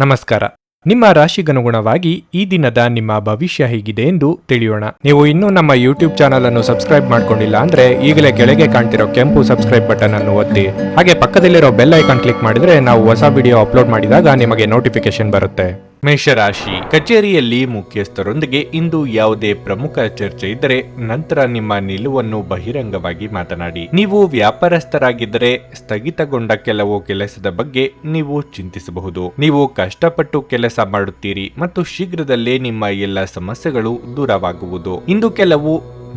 ನಮಸ್ಕಾರ. ನಿಮ್ಮ ರಾಶಿಗನುಗುಣವಾಗಿ ಈ ದಿನದ ನಿಮ್ಮ ಭವಿಷ್ಯ ಹೇಗಿದೆ ಎಂದು ತಿಳಿಯೋಣ. ನೀವು ಇನ್ನೂ ನಮ್ಮ ಯೂಟ್ಯೂಬ್ ಚಾನಲ್ ಅನ್ನು ಸಬ್ಸ್ಕ್ರೈಬ್ ಮಾಡ್ಕೊಂಡಿಲ್ಲ ಅಂದ್ರೆ ಈಗಲೇ ಕೆಳಗೆ ಕಾಣ್ತಿರೋ ಕೆಂಪು ಸಬ್ಸ್ಕ್ರೈಬ್ ಬಟನ್ ಅನ್ನು ಒತ್ತಿ, ಹಾಗೆ ಪಕ್ಕದಲ್ಲಿರೋ ಬೆಲ್ ಐಕಾನ್ ಕ್ಲಿಕ್ ಮಾಡಿದ್ರೆ ನಾವು ಹೊಸ ವಿಡಿಯೋ ಅಪ್ಲೋಡ್ ಮಾಡಿದಾಗ ನಿಮಗೆ ನೋಟಿಫಿಕೇಶನ್ ಬರುತ್ತೆ. ಮೇಷರಾಶಿ, ಕಚೇರಿಯಲ್ಲಿ ಮುಖ್ಯಸ್ಥರೊಂದಿಗೆ ಇಂದು ಯಾವುದೇ ಪ್ರಮುಖ ಚರ್ಚೆ ಇದ್ದರೆ ನಂತರ ನಿಮ್ಮ ನಿಲುವನ್ನು ಬಹಿರಂಗವಾಗಿ ಮಾತನಾಡಿ. ನೀವು ವ್ಯಾಪಾರಸ್ಥರಾಗಿದ್ದರೆ ಸ್ಥಗಿತಗೊಂಡ ಕೆಲವು ಕೆಲಸದ ಬಗ್ಗೆ ನೀವು ಚಿಂತಿಸಬಹುದು. ನೀವು ಕಷ್ಟಪಟ್ಟು ಕೆಲಸ ಮಾಡುತ್ತೀರಿ ಮತ್ತು ಶೀಘ್ರದಲ್ಲೇ ನಿಮ್ಮ ಎಲ್ಲ ಸಮಸ್ಯೆಗಳು ದೂರವಾಗುವುದು. ಇಂದು ಕೆಲವು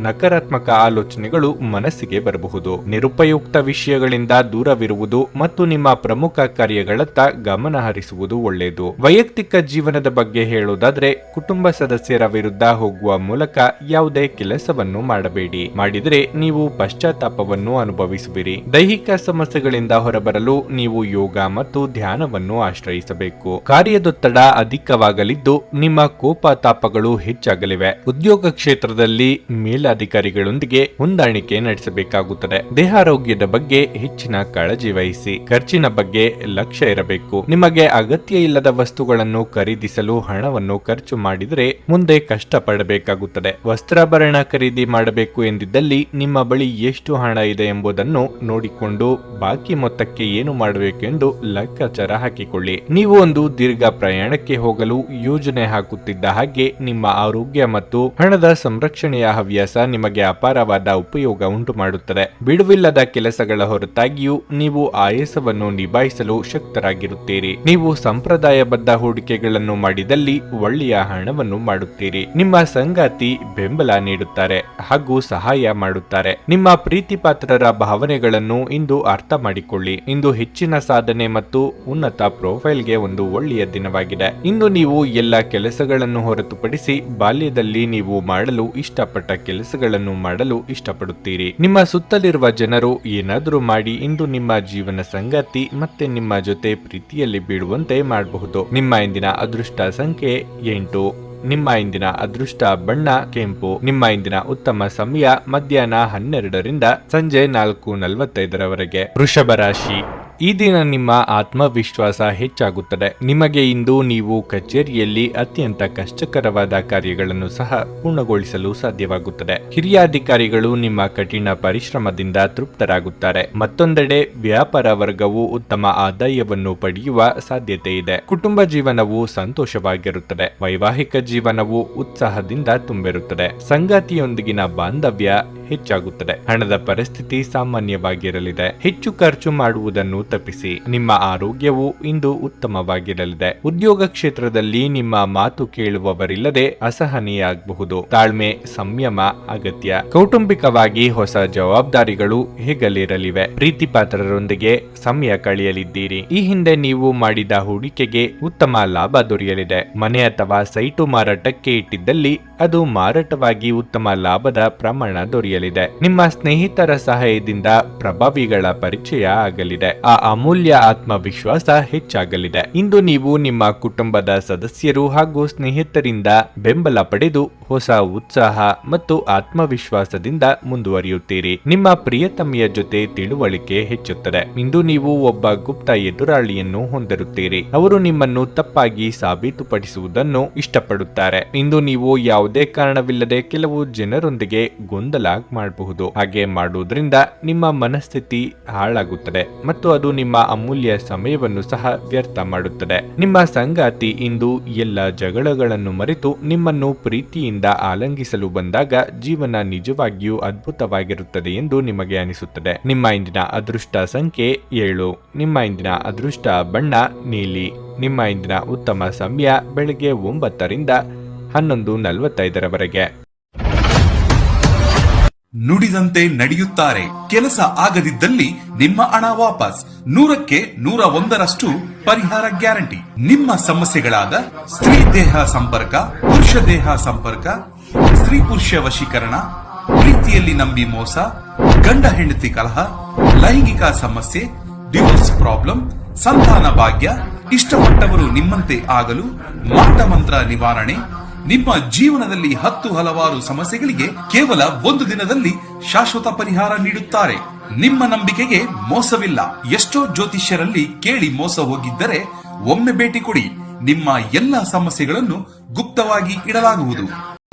ನಕಾರಾತ್ಮಕ ಆಲೋಚನೆಗಳು ಮನಸ್ಸಿಗೆ ಬರಬಹುದು. ನಿರುಪಯುಕ್ತ ವಿಷಯಗಳಿಂದ ದೂರವಿರುವುದು ಮತ್ತು ನಿಮ್ಮ ಪ್ರಮುಖ ಕಾರ್ಯಗಳತ್ತ ಗಮನ ಹರಿಸುವುದು ಒಳ್ಳೆಯದು. ವೈಯಕ್ತಿಕ ಜೀವನದ ಬಗ್ಗೆ ಹೇಳುವುದಾದ್ರೆ, ಕುಟುಂಬ ಸದಸ್ಯರ ವಿರುದ್ಧ ಹೋಗುವ ಮೂಲಕ ಯಾವುದೇ ಕೆಲಸವನ್ನು ಮಾಡಬೇಡಿ. ಮಾಡಿದರೆ ನೀವು ಪಶ್ಚಾತ್ತಾಪವನ್ನು ಅನುಭವಿಸುವಿರಿ. ದೈಹಿಕ ಸಮಸ್ಯೆಗಳಿಂದ ಹೊರಬರಲು ನೀವು ಯೋಗ ಮತ್ತು ಧ್ಯಾನವನ್ನು ಆಶ್ರಯಿಸಬೇಕು. ಕಾರ್ಯದೊತ್ತಡ ಅಧಿಕವಾಗಲಿದ್ದು ನಿಮ್ಮ ಕೋಪ ತಾಪಗಳು ಹೆಚ್ಚಾಗಲಿವೆ. ಉದ್ಯೋಗ ಕ್ಷೇತ್ರದಲ್ಲಿ ಮೇಲಧಿಕಾರಿಗಳೊಂದಿಗೆ ಹೊಂದಾಣಿಕೆ ನಡೆಸಬೇಕಾಗುತ್ತದೆ. ದೇಹಾರೋಗ್ಯದ ಬಗ್ಗೆ ಹೆಚ್ಚಿನ ಕಾಳಜಿ ವಹಿಸಿ. ಖರ್ಚಿನ ಬಗ್ಗೆ ಲಕ್ಷ್ಯ ಇರಬೇಕು. ನಿಮಗೆ ಅಗತ್ಯ ಇಲ್ಲದ ವಸ್ತುಗಳನ್ನು ಖರೀದಿಸಲು ಹಣವನ್ನು ಖರ್ಚು ಮಾಡಿದರೆ ಮುಂದೆ ಕಷ್ಟಪಡಬೇಕಾಗುತ್ತದೆ. ವಸ್ತ್ರಾಭರಣ ಖರೀದಿ ಮಾಡಬೇಕು ಎಂದಿದ್ದಲ್ಲಿ ನಿಮ್ಮ ಬಳಿ ಎಷ್ಟು ಹಣ ಇದೆ ಎಂಬುದನ್ನು ನೋಡಿಕೊಂಡು ಬಾಕಿ ಮೊತ್ತಕ್ಕೆ ಏನು ಮಾಡಬೇಕು ಎಂದು ಲೆಕ್ಕಾಚಾರ ಹಾಕಿಕೊಳ್ಳಿ. ನೀವು ಒಂದು ದೀರ್ಘ ಪ್ರಯಾಣಕ್ಕೆ ಹೋಗಲು ಯೋಜನೆ ಹಾಕುತ್ತಿದ್ದ ಹಾಗೆ ನಿಮ್ಮ ಆರೋಗ್ಯ ಮತ್ತು ಹಣದ ಸಂರಕ್ಷಣೆಯ ಹವ್ಯಾಸ ನಿಮಗೆ ಅಪಾರವಾದ ಉಪಯೋಗ ಉಂಟು ಮಾಡುತ್ತದೆ. ಬಿಡುವಿಲ್ಲದ ಕೆಲಸಗಳ ಹೊರತಾಗಿಯೂ ನೀವು ಆಯಾಸವನ್ನು ನಿಭಾಯಿಸಲು ಶಕ್ತರಾಗಿರುತ್ತೀರಿ. ನೀವು ಸಂಪ್ರದಾಯಬದ್ಧ ಹೂಡಿಕೆಗಳನ್ನು ಮಾಡಿದಲ್ಲಿ ಒಳ್ಳೆಯ ಹಣವನ್ನು ಮಾಡುತ್ತೀರಿ. ನಿಮ್ಮ ಸಂಗಾತಿ ಬೆಂಬಲ ನೀಡುತ್ತಾರೆ ಹಾಗೂ ಸಹಾಯ ಮಾಡುತ್ತಾರೆ. ನಿಮ್ಮ ಪ್ರೀತಿ ಪಾತ್ರರ ಭಾವನೆಗಳನ್ನು ಇಂದು ಅರ್ಥ ಮಾಡಿಕೊಳ್ಳಿ. ಇಂದು ಹೆಚ್ಚಿನ ಸಾಧನೆ ಮತ್ತು ಉನ್ನತ ಪ್ರೊಫೈಲ್ಗೆ ಒಂದು ಒಳ್ಳೆಯ ದಿನವಾಗಿದೆ. ಇಂದು ನೀವು ಎಲ್ಲ ಕೆಲಸಗಳನ್ನು ಹೊರತುಪಡಿಸಿ ಬಾಲ್ಯದಲ್ಲಿ ನೀವು ಮಾಡಲು ಇಷ್ಟಪಟ್ಟ ಕೆಲಸಗಳನ್ನು ಮಾಡಲು ಇಷ್ಟಪಡುತ್ತೀರಿ. ನಿಮ್ಮ ಸುತ್ತಲಿರುವ ಜನರು ಏನಾದರೂ ಮಾಡಿ ಇಂದು ನಿಮ್ಮ ಜೀವನ ಸಂಗಾತಿ ಮತ್ತೆ ನಿಮ್ಮ ಜೊತೆ ಪ್ರೀತಿಯಲ್ಲಿ ಬೀಳುವಂತೆ ಮಾಡಬಹುದು. ನಿಮ್ಮ ಇಂದಿನ ಅದೃಷ್ಟ ಸಂಖ್ಯೆ 8. ನಿಮ್ಮ ಇಂದಿನ ಅದೃಷ್ಟ ಬಣ್ಣ ಕೆಂಪು. ನಿಮ್ಮ ಇಂದಿನ ಉತ್ತಮ ಸಮಯ ಮಧ್ಯಾಹ್ನ 12ರಿಂದ ಸಂಜೆ 4:45ರವರೆಗೆ. ವೃಷಭ ರಾಶಿ, ಈ ದಿನ ನಿಮ್ಮ ಆತ್ಮವಿಶ್ವಾಸ ಹೆಚ್ಚಾಗುತ್ತದೆ. ನಿಮಗೆ ಇಂದು ನೀವು ಕಚೇರಿಯಲ್ಲಿ ಅತ್ಯಂತ ಕಷ್ಟಕರವಾದ ಕಾರ್ಯಗಳನ್ನು ಸಹ ಪೂರ್ಣಗೊಳಿಸಲು ಸಾಧ್ಯವಾಗುತ್ತದೆ. ಹಿರಿಯ ಅಧಿಕಾರಿಗಳು ನಿಮ್ಮ ಕಠಿಣ ಪರಿಶ್ರಮದಿಂದ ತೃಪ್ತರಾಗುತ್ತಾರೆ. ಮತ್ತೊಂದೆಡೆ ವ್ಯಾಪಾರ ವರ್ಗವು ಉತ್ತಮ ಆದಾಯವನ್ನು ಪಡೆಯುವ ಸಾಧ್ಯತೆ ಇದೆ. ಕುಟುಂಬ ಜೀವನವು ಸಂತೋಷವಾಗಿರುತ್ತದೆ. ವೈವಾಹಿಕ ಜೀವನವು ಉತ್ಸಾಹದಿಂದ ತುಂಬಿರುತ್ತದೆ. ಸಂಗಾತಿಯೊಂದಿಗಿನ ಬಾಂಧವ್ಯ ಹೆಚ್ಚಾಗುತ್ತದೆ. ಹಣದ ಪರಿಸ್ಥಿತಿ ಸಾಮಾನ್ಯವಾಗಿರಲಿದೆ. ಹೆಚ್ಚು ಖರ್ಚು ಮಾಡುವುದನ್ನು ತಪ್ಪಿಸಿ. ನಿಮ್ಮ ಆರೋಗ್ಯವು ಇಂದು ಉತ್ತಮವಾಗಿರಲಿದೆ. ಉದ್ಯೋಗ ಕ್ಷೇತ್ರದಲ್ಲಿ ನಿಮ್ಮ ಮಾತು ಕೇಳುವವರಿಲ್ಲದೆ ಅಸಹನೆಯಾಗಬಹುದು. ತಾಳ್ಮೆ ಸಂಯಮ ಅಗತ್ಯ. ಕೌಟುಂಬಿಕವಾಗಿ ಹೊಸ ಜವಾಬ್ದಾರಿಗಳು ಹೆಗಲಿರಲಿವೆ. ಪ್ರೀತಿ ಪಾತ್ರರೊಂದಿಗೆ ಸಮಯ ಕಳೆಯಲಿದ್ದೀರಿ. ಈ ಹಿಂದೆ ನೀವು ಮಾಡಿದ ಹೂಡಿಕೆಗೆ ಉತ್ತಮ ಲಾಭ ದೊರೆಯಲಿದೆ. ಮನೆ ಅಥವಾ ಸೈಟು ಮಾರಾಟಕ್ಕೆ ಇಟ್ಟಿದ್ದಲ್ಲಿ ಅದು ಮಾರಾಟವಾಗಿ ಉತ್ತಮ ಲಾಭದ ಪ್ರಮಾಣ ದೊರೆಯಲಿದೆ. ನಿಮ್ಮ ಸ್ನೇಹಿತರ ಸಹಾಯದಿಂದ ಪ್ರಭಾವಿಗಳ ಪರಿಚಯ ಆಗಲಿದೆ. ಆ ಅಮೂಲ್ಯ ಆತ್ಮವಿಶ್ವಾಸ ಹೆಚ್ಚಾಗಲಿದೆ. ಇಂದು ನೀವು ನಿಮ್ಮ ಕುಟುಂಬದ ಸದಸ್ಯರು ಹಾಗೂ ಸ್ನೇಹಿತರಿಂದ ಬೆಂಬಲ ಪಡೆದು ಹೊಸ ಉತ್ಸಾಹ ಮತ್ತು ಆತ್ಮವಿಶ್ವಾಸದಿಂದ ಮುಂದುವರಿಯುತ್ತೀರಿ. ನಿಮ್ಮ ಪ್ರಿಯತಮೆಯ ಜೊತೆ ತಿಳುವಳಿಕೆ ಹೆಚ್ಚುತ್ತದೆ. ಇಂದು ನೀವು ಒಬ್ಬ ಗುಪ್ತ ಎದುರಾಳಿಯನ್ನು ಹೊಂದಿರುತ್ತೀರಿ. ಅವರು ನಿಮ್ಮನ್ನು ತಪ್ಪಾಗಿ ಸಾಬೀತುಪಡಿಸುವುದನ್ನು ಇಷ್ಟಪಡುತ್ತಾರೆ. ಇಂದು ನೀವು ಯಾವುದೇ ಕಾರಣವಿಲ್ಲದೆ ಕೆಲವು ಜನರೊಂದಿಗೆ ಗೊಂದಲ ಮಾಡಬಹುದು. ಹಾಗೆ ಮಾಡುವುದರಿಂದ ನಿಮ್ಮ ಮನಸ್ಥಿತಿ ಹಾಳಾಗುತ್ತದೆ ಮತ್ತು ಅದು ನಿಮ್ಮ ಅಮೂಲ್ಯ ಸಮಯವನ್ನು ಸಹ ವ್ಯರ್ಥ ಮಾಡುತ್ತದೆ. ನಿಮ್ಮ ಸಂಗಾತಿ ಇಂದು ಎಲ್ಲ ಜಗಳಗಳನ್ನು ಮರೆತು ನಿಮ್ಮನ್ನು ಪ್ರೀತಿಯಿಂದ ಆಲಂಗಿಸಲು ಬಂದಾಗ ಜೀವನ ನಿಜವಾಗಿಯೂ ಅದ್ಭುತವಾಗಿರುತ್ತದೆ ಎಂದು ನಿಮಗೆ ಅನಿಸುತ್ತದೆ. ನಿಮ್ಮ ಇಂದಿನ ಅದೃಷ್ಟ ಸಂಖ್ಯೆ 7. ನಿಮ್ಮ ಇಂದಿನ ಅದೃಷ್ಟ ಬಣ್ಣ ನೀಲಿ. ನಿಮ್ಮ ಇಂದಿನ ಉತ್ತಮ ಸಮಯ ಬೆಳಗ್ಗೆ 9ರಿಂದ 11:45ರವರೆಗೆ. ನುಡಿದಂತೆ ನಡೆಯುತ್ತಾರೆ. ಕೆಲಸ ಆಗದಿದ್ದಲ್ಲಿ ನಿಮ್ಮ ಹಣ ವಾಪಸ್. 100ಕ್ಕೆ 101ರಷ್ಟು ಪರಿಹಾರ ಗ್ಯಾರಂಟಿ. ನಿಮ್ಮ ಸಮಸ್ಯೆಗಳಾದ ಸ್ತ್ರೀ ದೇಹ ಸಂಪರ್ಕ, ಪುರುಷ ದೇಹ ಸಂಪರ್ಕ, ಸ್ತ್ರೀ ಪುರುಷ ವಶೀಕರಣ, ಪ್ರೀತಿಯಲ್ಲಿ ನಂಬಿ ಮೋಸ, ಗಂಡ ಹೆಂಡತಿ ಕಲಹ, ಲೈಂಗಿಕ ಸಮಸ್ಯೆ, ಡಿವೋರ್ಸ್ ಪ್ರಾಬ್ಲಮ್, ಸಂತಾನ ಭಾಗ್ಯ, ಇಷ್ಟಪಟ್ಟವರು ನಿಮ್ಮಂತೆ ಆಗಲು ಮಾಟ ಮಂತ್ರ ನಿವಾರಣೆ, ನಿಮ್ಮ ಜೀವನದಲ್ಲಿ 10 ಹಲವಾರು ಸಮಸ್ಯೆಗಳಿಗೆ ಕೇವಲ 1 ದಿನದಲ್ಲಿ ಶಾಶ್ವತ ಪರಿಹಾರ ನೀಡುತ್ತಾರೆ. ನಿಮ್ಮ ನಂಬಿಕೆಗೆ ಮೋಸವಿಲ್ಲ. ಎಷ್ಟೋ ಜ್ಯೋತಿಷ್ಯರಲ್ಲಿ ಕೇಳಿ ಮೋಸ ಹೋಗಿದ್ದರೆ ಒಮ್ಮೆ ಭೇಟಿ ಕೊಡಿ. ನಿಮ್ಮ ಎಲ್ಲ ಸಮಸ್ಯೆಗಳನ್ನು ಗುಪ್ತವಾಗಿ ಇಡಲಾಗುವುದು.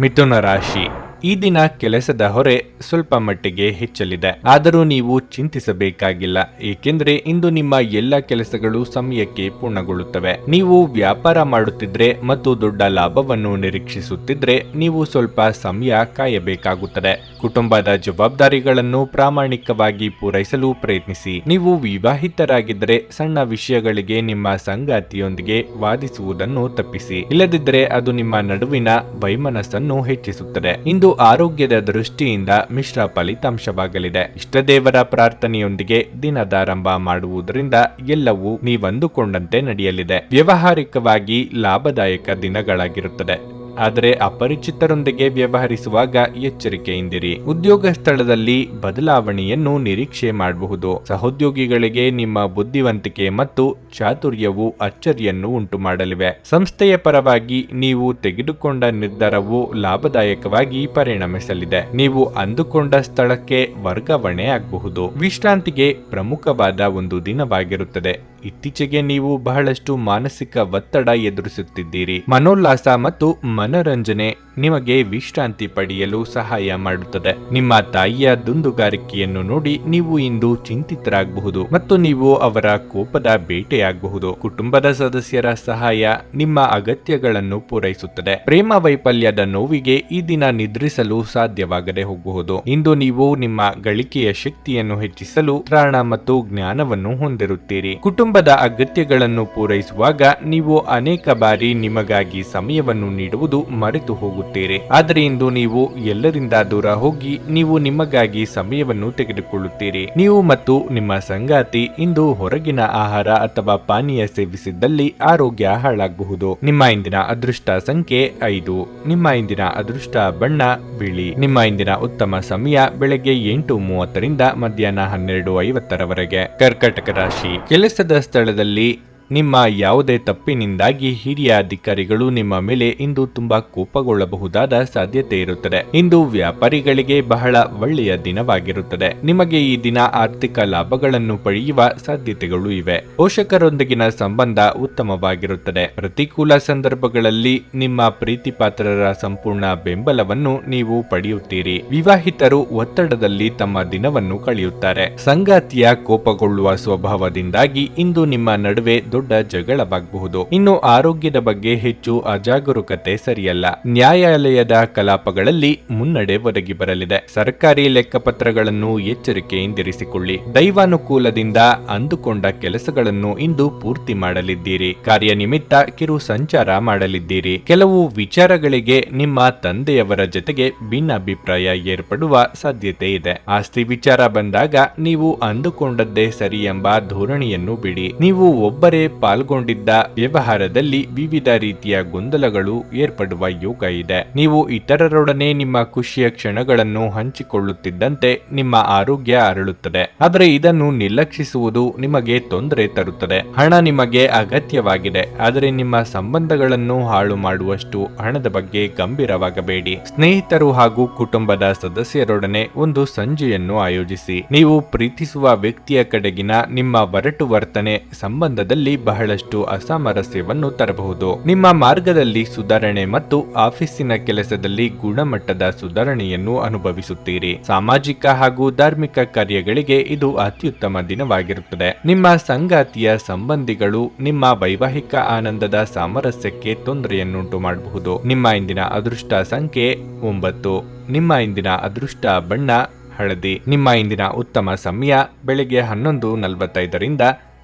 ಮಿಥುನ ರಾಶಿ, ಈ ದಿನ ಕೆಲಸದ ಹೊರೆ ಸ್ವಲ್ಪ ಮಟ್ಟಿಗೆ ಹೆಚ್ಚಲಿದೆ. ಆದರೂ ನೀವು ಚಿಂತಿಸಬೇಕಾಗಿಲ್ಲ, ಏಕೆಂದ್ರೆ ಇಂದು ನಿಮ್ಮ ಎಲ್ಲ ಕೆಲಸಗಳು ಸಮಯಕ್ಕೆ ಪೂರ್ಣಗೊಳ್ಳುತ್ತವೆ. ನೀವು ವ್ಯಾಪಾರ ಮಾಡುತ್ತಿದ್ರೆ ಮತ್ತು ದೊಡ್ಡ ಲಾಭವನ್ನು ನಿರೀಕ್ಷಿಸುತ್ತಿದ್ರೆ ನೀವು ಸ್ವಲ್ಪ ಸಮಯ ಕಾಯಬೇಕಾಗುತ್ತದೆ. ಕುಟುಂಬದ ಜವಾಬ್ದಾರಿಗಳನ್ನು ಪ್ರಾಮಾಣಿಕವಾಗಿ ಪೂರೈಸಲು ಪ್ರಯತ್ನಿಸಿ. ನೀವು ವಿವಾಹಿತರಾಗಿದ್ದರೆ ಸಣ್ಣ ವಿಷಯಗಳಿಗೆ ನಿಮ್ಮ ಸಂಗಾತಿಯೊಂದಿಗೆ ವಾದಿಸುವುದನ್ನು ತಪ್ಪಿಸಿ, ಇಲ್ಲದಿದ್ದರೆ ಅದು ನಿಮ್ಮ ನಡುವಿನ ವೈಮನಸ್ಸನ್ನು ಹೆಚ್ಚಿಸುತ್ತದೆ. ಇಂದು ಆರೋಗ್ಯದ ದೃಷ್ಟಿಯಿಂದ ಮಿಶ್ರ ಫಲಿತಾಂಶವಾಗಲಿದೆ. ಇಷ್ಟದೇವರ ಪ್ರಾರ್ಥನೆಯೊಂದಿಗೆ ದಿನದಾರಂಭ ಮಾಡುವುದರಿಂದ ಎಲ್ಲವೂ ನೀವಂದುಕೊಂಡಂತೆ ನಡೆಯಲಿದೆ. ವ್ಯಾವಹಾರಿಕವಾಗಿ ಲಾಭದಾಯಕ ದಿನಗಳಾಗಿರುತ್ತದೆ, ಆದರೆ ಅಪರಿಚಿತರೊಂದಿಗೆ ವ್ಯವಹರಿಸುವಾಗ ಎಚ್ಚರಿಕೆಯಿಂದಿರಿ. ಉದ್ಯೋಗ ಸ್ಥಳದಲ್ಲಿ ಬದಲಾವಣೆಯನ್ನು ನಿರೀಕ್ಷೆ ಮಾಡಬಹುದು. ಸಹೋದ್ಯೋಗಿಗಳಿಗೆ ನಿಮ್ಮ ಬುದ್ಧಿವಂತಿಕೆ ಮತ್ತು ಚಾತುರ್ಯವು ಅಚ್ಚರಿಯನ್ನು ಉಂಟು ಮಾಡಲಿವೆ. ಸಂಸ್ಥೆಯ ಪರವಾಗಿ ನೀವು ತೆಗೆದುಕೊಂಡ ನಿರ್ಧಾರವು ಲಾಭದಾಯಕವಾಗಿ ಪರಿಣಮಿಸಲಿದೆ. ನೀವು ಅಂದುಕೊಂಡ ಸ್ಥಳಕ್ಕೆ ವರ್ಗಾವಣೆ ಆಗಬಹುದು. ವಿಶ್ರಾಂತಿಗೆ ಪ್ರಮುಖವಾದ ಒಂದು ದಿನವಾಗಿರುತ್ತದೆ. ಇತ್ತೀಚೆಗೆ ನೀವು ಬಹಳಷ್ಟು ಮಾನಸಿಕ ಒತ್ತಡ ಎದುರಿಸುತ್ತಿದ್ದೀರಿ. ಮನೋಲ್ಲಾಸ ಮತ್ತು ಮನರಂಜನೆ ನಿಮಗೆ ವಿಶ್ರಾಂತಿ ಪಡೆಯಲು ಸಹಾಯ ಮಾಡುತ್ತದೆ. ನಿಮ್ಮ ತಾಯಿಯ ದುಂದುಗಾರಿಕೆಯನ್ನು ನೋಡಿ ನೀವು ಇಂದು ಚಿಂತಿತರಾಗಬಹುದು ಮತ್ತು ನೀವು ಅವರ ಕೋಪದ ಬೇಟೆಯಾಗಬಹುದು. ಕುಟುಂಬದ ಸದಸ್ಯರ ಸಹಾಯ ನಿಮ್ಮ ಅಗತ್ಯಗಳನ್ನು ಪೂರೈಸುತ್ತದೆ. ಪ್ರೇಮ ವೈಫಲ್ಯದ ನೋವಿಗೆ ಈ ದಿನ ನಿದ್ರಿಸಲು ಸಾಧ್ಯವಾಗದೆ ಹೋಗಬಹುದು. ಇಂದು ನೀವು ನಿಮ್ಮ ಗಳಿಕೆಯ ಶಕ್ತಿಯನ್ನು ಹೆಚ್ಚಿಸಲು ತ್ರಾಣ ಮತ್ತು ಜ್ಞಾನವನ್ನು ಹೊಂದಿರುತ್ತೀರಿ. ಕುಟುಂಬದ ಅಗತ್ಯಗಳನ್ನು ಪೂರೈಸುವಾಗ ನೀವು ಅನೇಕ ಬಾರಿ ನಿಮಗಾಗಿ ಸಮಯವನ್ನು ನೀಡುವುದು ಮರೆತು ಹೋಗುತ್ತೀರಿ. ಆದರೆ ಇಂದು ನೀವು ಎಲ್ಲರಿಂದ ದೂರ ಹೋಗಿ ನೀವು ನಿಮಗಾಗಿ ಸಮಯವನ್ನು ತೆಗೆದುಕೊಳ್ಳುತ್ತೀರಿ. ನೀವು ಮತ್ತು ನಿಮ್ಮ ಸಂಗಾತಿ ಇಂದು ಹೊರಗಿನ ಆಹಾರ ಅಥವಾ ಪಾನೀಯ ಸೇವಿಸಿದ್ದಲ್ಲಿ ಆರೋಗ್ಯ ಹಾಳಾಗಬಹುದು. ನಿಮ್ಮ ಇಂದಿನ ಅದೃಷ್ಟ ಸಂಖ್ಯೆ 5. ನಿಮ್ಮ ಇಂದಿನ ಅದೃಷ್ಟ ಬಣ್ಣ ಬಿಳಿ. ನಿಮ್ಮ ಇಂದಿನ ಉತ್ತಮ ಸಮಯ ಬೆಳಗ್ಗೆ 8:30 ರಿಂದ ಮಧ್ಯಾಹ್ನ 12:50 ಕರ್ಕಟಕ ರಾಶಿ, ಕೆಲಸದ ಸ್ಥಳದಲ್ಲಿ ನಿಮ್ಮ ಯಾವುದೇ ತಪ್ಪಿನಿಂದಾಗಿ ಹಿರಿಯ ಅಧಿಕಾರಿಗಳು ನಿಮ್ಮ ಮೇಲೆ ಇಂದು ತುಂಬಾ ಕೋಪಗೊಳ್ಳಬಹುದಾದ ಸಾಧ್ಯತೆ ಇರುತ್ತದೆ. ಇಂದು ವ್ಯಾಪಾರಿಗಳಿಗೆ ಬಹಳ ಒಳ್ಳೆಯ ದಿನವಾಗಿರುತ್ತದೆ. ನಿಮಗೆ ಈ ದಿನ ಆರ್ಥಿಕ ಲಾಭಗಳನ್ನು ಪಡೆಯುವ ಸಾಧ್ಯತೆಗಳು ಇವೆ. ಪೋಷಕರೊಂದಿಗಿನ ಸಂಬಂಧ ಉತ್ತಮವಾಗಿರುತ್ತದೆ. ಪ್ರತಿಕೂಲ ಸಂದರ್ಭಗಳಲ್ಲಿ ನಿಮ್ಮ ಪ್ರೀತಿಪಾತ್ರರ ಸಂಪೂರ್ಣ ಬೆಂಬಲವನ್ನು ನೀವು ಪಡೆಯುತ್ತೀರಿ. ವಿವಾಹಿತರು ಒತ್ತಡದಲ್ಲಿ ತಮ್ಮ ದಿನವನ್ನು ಕಳೆಯುತ್ತಾರೆ. ಸಂಗಾತಿಯ ಕೋಪಗೊಳ್ಳುವ ಸ್ವಭಾವದಿಂದಾಗಿ ಇಂದು ನಿಮ್ಮ ನಡುವೆ ದೊಡ್ಡ ಜಗಳವಾಗಬಹುದು. ಇನ್ನು ಆರೋಗ್ಯದ ಬಗ್ಗೆ ಹೆಚ್ಚು ಅಜಾಗರೂಕತೆ ಸರಿಯಲ್ಲ. ನ್ಯಾಯಾಲಯದ ಕಲಾಪಗಳಲ್ಲಿ ಮುನ್ನಡೆ ಒದಗಿ ಬರಲಿದೆ. ಸರ್ಕಾರಿ ಲೆಕ್ಕಪತ್ರಗಳನ್ನು ಎಚ್ಚರಿಕೆಯಿಂದಿರಿಸಿಕೊಳ್ಳಿ. ದೈವಾನುಕೂಲದಿಂದ ಅಂದುಕೊಂಡ ಕೆಲಸಗಳನ್ನು ಇಂದು ಪೂರ್ತಿ ಮಾಡಲಿದ್ದೀರಿ. ಕಾರ್ಯನಿಮಿತ್ತ ಕಿರು ಸಂಚಾರ ಮಾಡಲಿದ್ದೀರಿ. ಕೆಲವು ವಿಚಾರಗಳಿಗೆ ನಿಮ್ಮ ತಂದೆಯವರ ಜೊತೆಗೆ ಭಿನ್ನಾಭಿಪ್ರಾಯ ಏರ್ಪಡುವ ಸಾಧ್ಯತೆ ಇದೆ. ಆಸ್ತಿ ವಿಚಾರ ಬಂದಾಗ ನೀವು ಅಂದುಕೊಂಡದ್ದೇ ಸರಿ ಎಂಬ ಧೋರಣೆಯನ್ನು ಬಿಡಿ. ನೀವು ಒಬ್ಬರೇ ಪಾಲ್ಗೊಂಡಿದ್ದ ವ್ಯವಹಾರದಲ್ಲಿ ವಿವಿಧ ರೀತಿಯ ಗೊಂದಲಗಳು ಏರ್ಪಡುವ ಯೋಗ ಇದೆ. ನೀವು ಇತರರೊಡನೆ ನಿಮ್ಮ ಖುಷಿಯ ಕ್ಷಣಗಳನ್ನು ಹಂಚಿಕೊಳ್ಳುತ್ತಿದ್ದಂತೆ ನಿಮ್ಮ ಆರೋಗ್ಯ ಅರಳುತ್ತದೆ. ಆದರೆ ಇದನ್ನು ನಿರ್ಲಕ್ಷಿಸುವುದು ನಿಮಗೆ ತೊಂದರೆ ತರುತ್ತದೆ. ಹಣ ನಿಮಗೆ ಅಗತ್ಯವಾಗಿದೆ, ಆದರೆ ನಿಮ್ಮ ಸಂಬಂಧಗಳನ್ನು ಹಾಳು ಮಾಡುವಷ್ಟು ಹಣದ ಬಗ್ಗೆ ಗಂಭೀರವಾಗಬೇಡಿ. ಸ್ನೇಹಿತರು ಹಾಗೂ ಕುಟುಂಬದ ಸದಸ್ಯರೊಡನೆ ಒಂದು ಸಂಜೆಯನ್ನು ಆಯೋಜಿಸಿ. ನೀವು ಪ್ರೀತಿಸುವ ವ್ಯಕ್ತಿಯ ಕಡೆಗಿನ ನಿಮ್ಮ ಒರಟು ವರ್ತನೆ ಸಂಬಂಧದಲ್ಲಿ ಬಹಳಷ್ಟು ಅಸಾಮರಸ್ಯವನ್ನು ತರಬಹುದು. ನಿಮ್ಮ ಮಾರ್ಗದಲ್ಲಿ ಸುಧಾರಣೆ ಮತ್ತು ಆಫೀಸಿನ ಕೆಲಸದಲ್ಲಿ ಗುಣಮಟ್ಟದ ಸುಧಾರಣೆಯನ್ನು ಅನುಭವಿಸುತ್ತೀರಿ. ಸಾಮಾಜಿಕ ಹಾಗೂ ಧಾರ್ಮಿಕ ಕಾರ್ಯಗಳಿಗೆ ಇದು ಅತ್ಯುತ್ತಮ ದಿನವಾಗಿರುತ್ತದೆ. ನಿಮ್ಮ ಸಂಗಾತಿಯ ಸಂಬಂಧಿಗಳು ನಿಮ್ಮ ವೈವಾಹಿಕ ಆನಂದದ ಸಾಮರಸ್ಯಕ್ಕೆ ತೊಂದರೆಯನ್ನುಂಟು ಮಾಡಬಹುದು. ನಿಮ್ಮ ಇಂದಿನ ಅದೃಷ್ಟ ಸಂಖ್ಯೆ 9. ನಿಮ್ಮ ಇಂದಿನ ಅದೃಷ್ಟ ಬಣ್ಣ ಹಳದಿ. ನಿಮ್ಮ ಇಂದಿನ ಉತ್ತಮ ಸಮಯ ಬೆಳಗ್ಗೆ 11:45 ರಿಂದ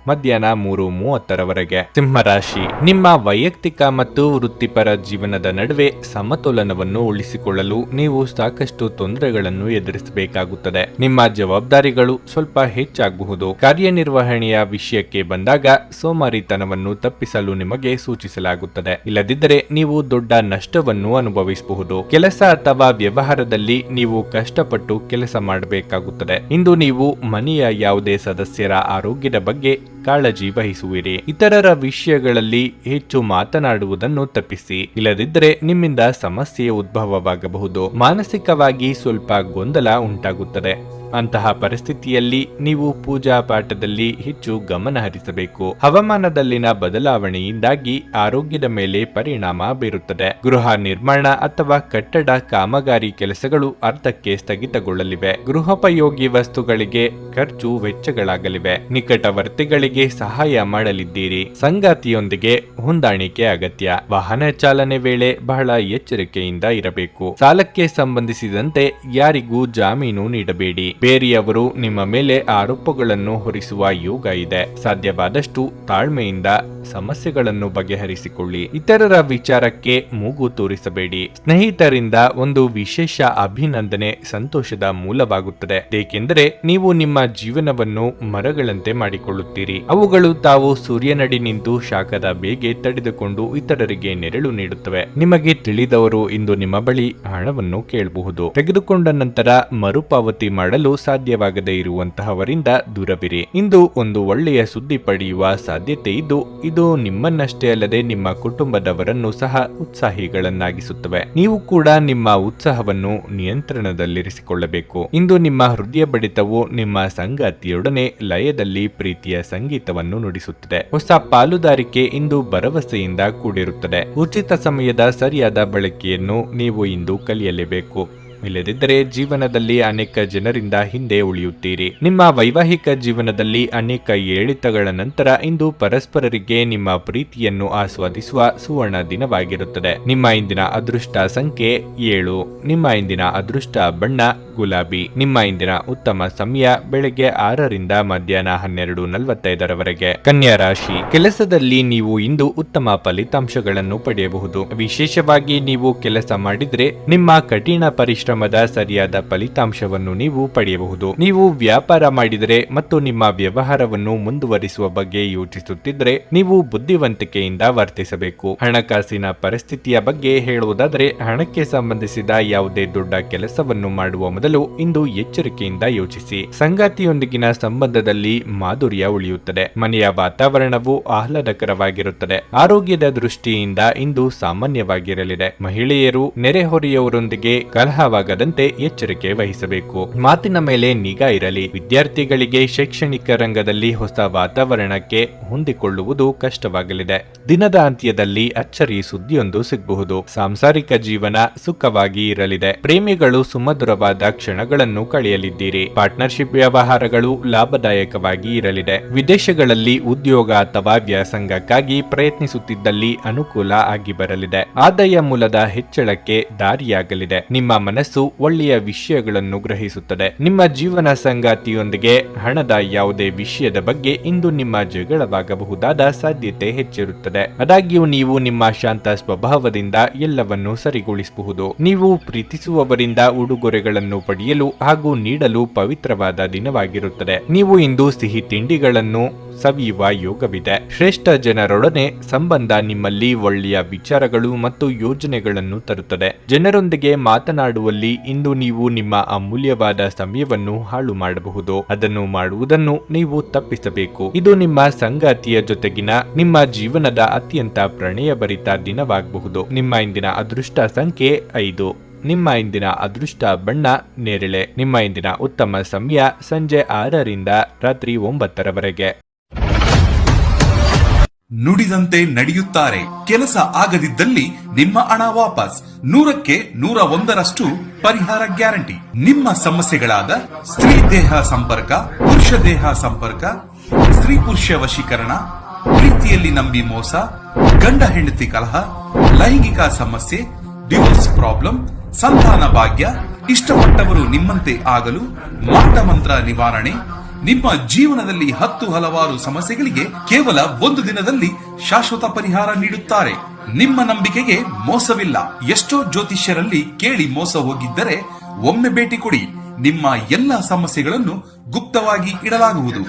ಮಧ್ಯಾಹ್ನ 3:30 ಸಿಂಹರಾಶಿ, ನಿಮ್ಮ ವೈಯಕ್ತಿಕ ಮತ್ತು ವೃತ್ತಿಪರ ಜೀವನದ ನಡುವೆ ಸಮತೋಲನವನ್ನು ಉಳಿಸಿಕೊಳ್ಳಲು ನೀವು ಸಾಕಷ್ಟು ತೊಂದರೆಗಳನ್ನು ಎದುರಿಸಬೇಕಾಗುತ್ತದೆ. ನಿಮ್ಮ ಜವಾಬ್ದಾರಿಗಳು ಸ್ವಲ್ಪ ಹೆಚ್ಚಾಗಬಹುದು. ಕಾರ್ಯನಿರ್ವಹಣೆಯ ವಿಷಯಕ್ಕೆ ಬಂದಾಗ ಸೋಮಾರಿತನವನ್ನು ತಪ್ಪಿಸಲು ನಿಮಗೆ ಸೂಚಿಸಲಾಗುತ್ತದೆ. ಇಲ್ಲದಿದ್ದರೆ ನೀವು ದೊಡ್ಡ ನಷ್ಟವನ್ನು ಅನುಭವಿಸಬಹುದು. ಕೆಲಸ ಅಥವಾ ವ್ಯವಹಾರದಲ್ಲಿ ನೀವು ಕಷ್ಟಪಟ್ಟು ಕೆಲಸ ಮಾಡಬೇಕಾಗುತ್ತದೆ. ಇಂದು ನೀವು ಮನೆಯ ಯಾವುದೇ ಸದಸ್ಯರ ಆರೋಗ್ಯದ ಬಗ್ಗೆ ಕಾಳಜಿ ವಹಿಸುವಿರಿ. ಇತರರ ವಿಷಯಗಳಲ್ಲಿ ಹೆಚ್ಚು ಮಾತನಾಡುವುದನ್ನು ತಪ್ಪಿಸಿ, ಇಲ್ಲದಿದ್ದರೆ ನಿಮ್ಮಿಂದ ಸಮಸ್ಯೆ ಉದ್ಭವವಾಗಬಹುದು. ಮಾನಸಿಕವಾಗಿ ಸ್ವಲ್ಪ ಗೊಂದಲ ಉಂಟಾಗುತ್ತದೆ. ಅಂತಹ ಪರಿಸ್ಥಿತಿಯಲ್ಲಿ ನೀವು ಪೂಜಾ ಪಾಠದಲ್ಲಿ ಹೆಚ್ಚು ಗಮನ ಹರಿಸಬೇಕು. ಹವಾಮಾನದಲ್ಲಿನ ಬದಲಾವಣೆಯಿಂದಾಗಿ ಆರೋಗ್ಯದ ಮೇಲೆ ಪರಿಣಾಮ ಬೀರುತ್ತದೆ. ಗೃಹ ನಿರ್ಮಾಣ ಅಥವಾ ಕಟ್ಟಡ ಕಾಮಗಾರಿ ಕೆಲಸಗಳು ಅರ್ಧಕ್ಕೆ ಸ್ಥಗಿತಗೊಳ್ಳಲಿವೆ. ಗೃಹೋಪಯೋಗಿ ವಸ್ತುಗಳಿಗೆ ಖರ್ಚು ವೆಚ್ಚಗಳಾಗಲಿವೆ. ನಿಕಟವರ್ತಿಗಳಿಗೆ ಸಹಾಯ ಮಾಡಲಿದ್ದೀರಿ. ಸಂಗಾತಿಯೊಂದಿಗೆ ಹೊಂದಾಣಿಕೆ ಅಗತ್ಯ. ವಾಹನ ಚಾಲನೆ ವೇಳೆ ಬಹಳ ಎಚ್ಚರಿಕೆಯಿಂದ ಇರಬೇಕು. ಸಾಲಕ್ಕೆ ಸಂಬಂಧಿಸಿದಂತೆ ಯಾರಿಗೂ ಜಾಮೀನು ನೀಡಬೇಡಿ. ಬೇರೆಯವರು ನಿಮ್ಮ ಮೇಲೆ ಆರೋಪಗಳನ್ನು ಹೊರಿಸುವ ಯೋಗ ಇದೆ. ಸಾಧ್ಯವಾದಷ್ಟು ತಾಳ್ಮೆಯಿಂದ ಸಮಸ್ಯೆಗಳನ್ನು ಬಗೆಹರಿಸಿಕೊಳ್ಳಿ. ಇತರರ ವಿಚಾರಕ್ಕೆ ಮೂಗು ತೂರಿಸಬೇಡಿ. ಸ್ನೇಹಿತರಿಂದ ಒಂದು ವಿಶೇಷ ಅಭಿನಂದನೆ ಸಂತೋಷದ ಮೂಲವಾಗುತ್ತದೆ, ಏಕೆಂದರೆ ನೀವು ನಿಮ್ಮ ಜೀವನವನ್ನು ಮರಗಳಂತೆ ಮಾಡಿಕೊಳ್ಳುತ್ತೀರಿ. ಅವುಗಳು ತಾವು ಸೂರ್ಯನಡಿ ನಿಂತು ಶಾಖದ ಬೇಗೆ ತಡೆದುಕೊಂಡು ಇತರರಿಗೆ ನೆರಳು ನೀಡುತ್ತವೆ. ನಿಮಗೆ ತಿಳಿದವರು ಇಂದು ನಿಮ್ಮ ಬಳಿ ಹಣವನ್ನು ಕೇಳಬಹುದು. ತೆಗೆದುಕೊಂಡ ನಂತರ ಮರುಪಾವತಿ ಮಾಡಲು ಸಾಧ್ಯವಾಗದೇ ಇರುವಂತಹವರಿಂದ ದೂರವಿರಿ. ಇಂದು ಒಂದು ಒಳ್ಳೆಯ ಸುದ್ದಿ ಪಡೆಯುವ ಸಾಧ್ಯತೆ ಇದ್ದು, ಇದು ನಿಮ್ಮನ್ನಷ್ಟೇ ಅಲ್ಲದೆ ನಿಮ್ಮ ಕುಟುಂಬದವರನ್ನು ಸಹ ಉತ್ಸಾಹಿಗಳನ್ನಾಗಿಸುತ್ತವೆ. ನೀವು ಕೂಡ ನಿಮ್ಮ ಉತ್ಸಾಹವನ್ನು ನಿಯಂತ್ರಣದಲ್ಲಿರಿಸಿಕೊಳ್ಳಬೇಕು. ಇಂದು ನಿಮ್ಮ ಹೃದಯ ಬಡಿತವು ನಿಮ್ಮ ಸಂಗಾತಿಯೊಡನೆ ಲಯದಲ್ಲಿ ಪ್ರೀತಿಯ ಸಂಗೀತವನ್ನು ನುಡಿಸುತ್ತದೆ. ಹೊಸ ಪಾಲುದಾರಿಕೆ ಇಂದು ಭರವಸೆಯಿಂದ ಕೂಡಿರುತ್ತದೆ. ಉಚಿತ ಸಮಯದ ಸರಿಯಾದ ಬಳಕೆಯನ್ನು ನೀವು ಇಂದು ಕಲಿಯಲೇಬೇಕು. ಇಲ್ಲದಿದ್ದರೆ ಜೀವನದಲ್ಲಿ ಅನೇಕ ಜನರಿಂದ ಹಿಂದೆ ಉಳಿಯುತ್ತೀರಿ. ನಿಮ್ಮ ವೈವಾಹಿಕ ಜೀವನದಲ್ಲಿ ಅನೇಕ ಏಳಿತಗಳ ನಂತರ ಇಂದು ಪರಸ್ಪರರಿಗೆ ನಿಮ್ಮ ಪ್ರೀತಿಯನ್ನು ಆಸ್ವಾದಿಸುವ ಸುವರ್ಣ ದಿನವಾಗಿರುತ್ತದೆ. ನಿಮ್ಮ ಇಂದಿನ ಅದೃಷ್ಟ ಸಂಖ್ಯೆ 7. ನಿಮ್ಮ ಇಂದಿನ ಅದೃಷ್ಟ ಬಣ್ಣ ಗುಲಾಬಿ. ನಿಮ್ಮ ಇಂದಿನ ಉತ್ತಮ ಸಮಯ ಬೆಳಗ್ಗೆ 6ರಿಂದ ಮಧ್ಯಾಹ್ನ 12:45 ಕನ್ಯಾ ರಾಶಿ. ಕೆಲಸದಲ್ಲಿ ನೀವು ಇಂದು ಉತ್ತಮ ಫಲಿತಾಂಶಗಳನ್ನು ಪಡೆಯಬಹುದು. ವಿಶೇಷವಾಗಿ ನೀವು ಕೆಲಸ ಮಾಡಿದ್ರೆ ನಿಮ್ಮ ಕಠಿಣ ಪರಿಶ್ರಮದ ಸರಿಯಾದ ಫಲಿತಾಂಶವನ್ನು ನೀವು ಪಡೆಯಬಹುದು. ನೀವು ವ್ಯಾಪಾರ ಮಾಡಿದರೆ ಮತ್ತು ನಿಮ್ಮ ವ್ಯವಹಾರವನ್ನು ಮುಂದುವರಿಸುವ ಬಗ್ಗೆ ಯೋಚಿಸುತ್ತಿದ್ರೆ ನೀವು ಬುದ್ಧಿವಂತಿಕೆಯಿಂದ ವರ್ತಿಸಬೇಕು. ಹಣಕಾಸಿನ ಪರಿಸ್ಥಿತಿಯ ಬಗ್ಗೆ ಹೇಳುವುದಾದರೆ, ಹಣಕ್ಕೆ ಸಂಬಂಧಿಸಿದ ಯಾವುದೇ ದೊಡ್ಡ ಕೆಲಸವನ್ನು ಮಾಡುವ ಮೊದಲು ಇಂದು ಎಚ್ಚರಿಕೆಯಿಂದ ಯೋಚಿಸಿ. ಸಂಗಾತಿಯೊಂದಿಗಿನ ಸಂಬಂಧದಲ್ಲಿ ಮಾಧುರ್ಯ ಉಳಿಯುತ್ತದೆ. ಮನೆಯ ವಾತಾವರಣವು ಆಹ್ಲಾದಕರವಾಗಿರುತ್ತದೆ. ಆರೋಗ್ಯದ ದೃಷ್ಟಿಯಿಂದ ಇಂದು ಸಾಮಾನ್ಯವಾಗಿರಲಿದೆ. ಮಹಿಳೆಯರು ನೆರೆಹೊರೆಯವರೊಂದಿಗೆ ಕಲಹವಾಗದಂತೆ ಎಚ್ಚರಿಕೆ ವಹಿಸಬೇಕು. ಮಾತಿನ ಮೇಲೆ ನಿಗಾ ಇರಲಿ. ವಿದ್ಯಾರ್ಥಿಗಳಿಗೆ ಶೈಕ್ಷಣಿಕ ರಂಗದಲ್ಲಿ ಹೊಸ ವಾತಾವರಣಕ್ಕೆ ಹೊಂದಿಕೊಳ್ಳುವುದು ಕಷ್ಟವಾಗಲಿದೆ. ದಿನದ ಅಂತ್ಯದಲ್ಲಿ ಅಚ್ಚರಿ ಸುದ್ದಿಯೊಂದು ಸಿಗಬಹುದು. ಸಾಂಸಾರಿಕ ಜೀವನ ಸುಖವಾಗಿ ಇರಲಿದೆ. ಪ್ರೇಮಿಗಳು ಸುಮಧುರವಾದ ಕ್ಷಣಗಳನ್ನು ಕಳೆಯಲಿದ್ದೀರಿ. ಪಾರ್ಟ್ನರ್ಶಿಪ್ ವ್ಯವಹಾರಗಳು ಲಾಭದಾಯಕವಾಗಿ ಇರಲಿದೆ. ವಿದೇಶಗಳಲ್ಲಿ ಉದ್ಯೋಗ ಅಥವಾ ವ್ಯಾಸಂಗಕ್ಕಾಗಿ ಪ್ರಯತ್ನಿಸುತ್ತಿದ್ದಲ್ಲಿ ಅನುಕೂಲ ಆಗಿ ಬರಲಿದೆ. ಆದಾಯ ಮೂಲದ ಹೆಚ್ಚಳಕ್ಕೆ ದಾರಿಯಾಗಲಿದೆ. ನಿಮ್ಮ ಮನಸ್ಸು ಒಳ್ಳೆಯ ವಿಷಯಗಳನ್ನು ಗ್ರಹಿಸುತ್ತದೆ. ನಿಮ್ಮ ಜೀವನ ಸಂಗಾತಿಯೊಂದಿಗೆ ಹಣದ ಯಾವುದೇ ವಿಷಯದ ಬಗ್ಗೆ ಇಂದು ನಿಮ್ಮ ಜಗಳವಾಗಬಹುದಾದ ಸಾಧ್ಯತೆ ಹೆಚ್ಚಿರುತ್ತದೆ. ಆದಾಗ್ಯೂ ನೀವು ನಿಮ್ಮ ಶಾಂತ ಸ್ವಭಾವದಿಂದ ಎಲ್ಲವನ್ನೂ ಸರಿಗೊಳಿಸಬಹುದು. ನೀವು ಪ್ರೀತಿಸುವವರಿಂದ ಉಡುಗೊರೆಗಳನ್ನು ಪಡೆಯಲು ಹಾಗೂ ನೀಡಲು ಪವಿತ್ರವಾದ ದಿನವಾಗಿರುತ್ತದೆ. ನೀವು ಇಂದು ಸಿಹಿ ತಿಂಡಿಗಳನ್ನು ಸವಿಯುವ ಯೋಗವಿದೆ. ಶ್ರೇಷ್ಠ ಜನರೊಡನೆ ಸಂಬಂಧ ನಿಮ್ಮಲ್ಲಿ ಒಳ್ಳೆಯ ವಿಚಾರಗಳು ಮತ್ತು ಯೋಜನೆಗಳನ್ನು ತರುತ್ತದೆ. ಜನರೊಂದಿಗೆ ಮಾತನಾಡುವಲ್ಲಿ ಇಂದು ನೀವು ನಿಮ್ಮ ಅಮೂಲ್ಯವಾದ ಸಮಯವನ್ನು ಹಾಳು ಮಾಡಬಹುದು. ಅದನ್ನು ಮಾಡುವುದನ್ನು ನೀವು ತಪ್ಪಿಸಬೇಕು. ಇದು ನಿಮ್ಮ ಸಂಗಾತಿಯ ಜೊತೆಗಿನ ನಿಮ್ಮ ಜೀವನದ ಅತ್ಯಂತ ಪ್ರಣಯಭರಿತ ದಿನವಾಗಬಹುದು. ನಿಮ್ಮ ಇಂದಿನ ಅದೃಷ್ಟ ಸಂಖ್ಯೆ 5. ನಿಮ್ಮ ಇಂದಿನ ಅದೃಷ್ಟ ಬಣ್ಣ ನೇರಳೆ. ನಿಮ್ಮ ಇಂದಿನ ಉತ್ತಮ ಸಮಯ ಸಂಜೆ 6ರಿಂದ ರಾತ್ರಿ 9 ನುಡಿದಂತೆ ನಡೆಯುತ್ತಾರೆ. ಕೆಲಸ ಆಗದಿದ್ದಲ್ಲಿ ನಿಮ್ಮ ಹಣ ವಾಪಸ್. 100ಕ್ಕೆ 101ರಷ್ಟು ಪರಿಹಾರ ಗ್ಯಾರಂಟಿ. ನಿಮ್ಮ ಸಮಸ್ಯೆಗಳಾದ ಸ್ತ್ರೀ ದೇಹ ಸಂಪರ್ಕ, ಪುರುಷ ದೇಹ ಸಂಪರ್ಕ, ಸ್ತ್ರೀ ಪುರುಷ ವಶೀಕರಣ, ಪ್ರೀತಿಯಲ್ಲಿ ನಂಬಿ ಮೋಸ, ಗಂಡ ಹೆಂಡತಿ ಕಲಹ, ಲೈಂಗಿಕ ಸಮಸ್ಯೆ, ಡಿವೋರ್ಸ್ ಪ್ರಾಬ್ಲಮ್, ಸಂತಾನ ಭಾಗ್ಯ, ಇಷ್ಟಪಟ್ಟವರು ನಿಮ್ಮಂತೆ ಆಗಲು ಮಾಟ ಮಂತ್ರ ನಿವಾರಣೆ, ನಿಮ್ಮ ಜೀವನದಲ್ಲಿ 10 ಹಲವಾರು ಸಮಸ್ಯೆಗಳಿಗೆ ಕೇವಲ 1 ದಿನದಲ್ಲಿ ಶಾಶ್ವತ ಪರಿಹಾರ ನೀಡುತ್ತಾರೆ. ನಿಮ್ಮ ನಂಬಿಕೆಗೆ ಮೋಸವಿಲ್ಲ. ಎಷ್ಟೋ ಜ್ಯೋತಿಷ್ಯರಲ್ಲಿ ಕೇಳಿ ಮೋಸ ಹೋಗಿದ್ದರೆ ಒಮ್ಮೆ ಭೇಟಿ ಕೊಡಿ. ನಿಮ್ಮ ಎಲ್ಲ ಸಮಸ್ಯೆಗಳನ್ನು ಗುಪ್ತವಾಗಿ ಇಡಲಾಗುವುದು.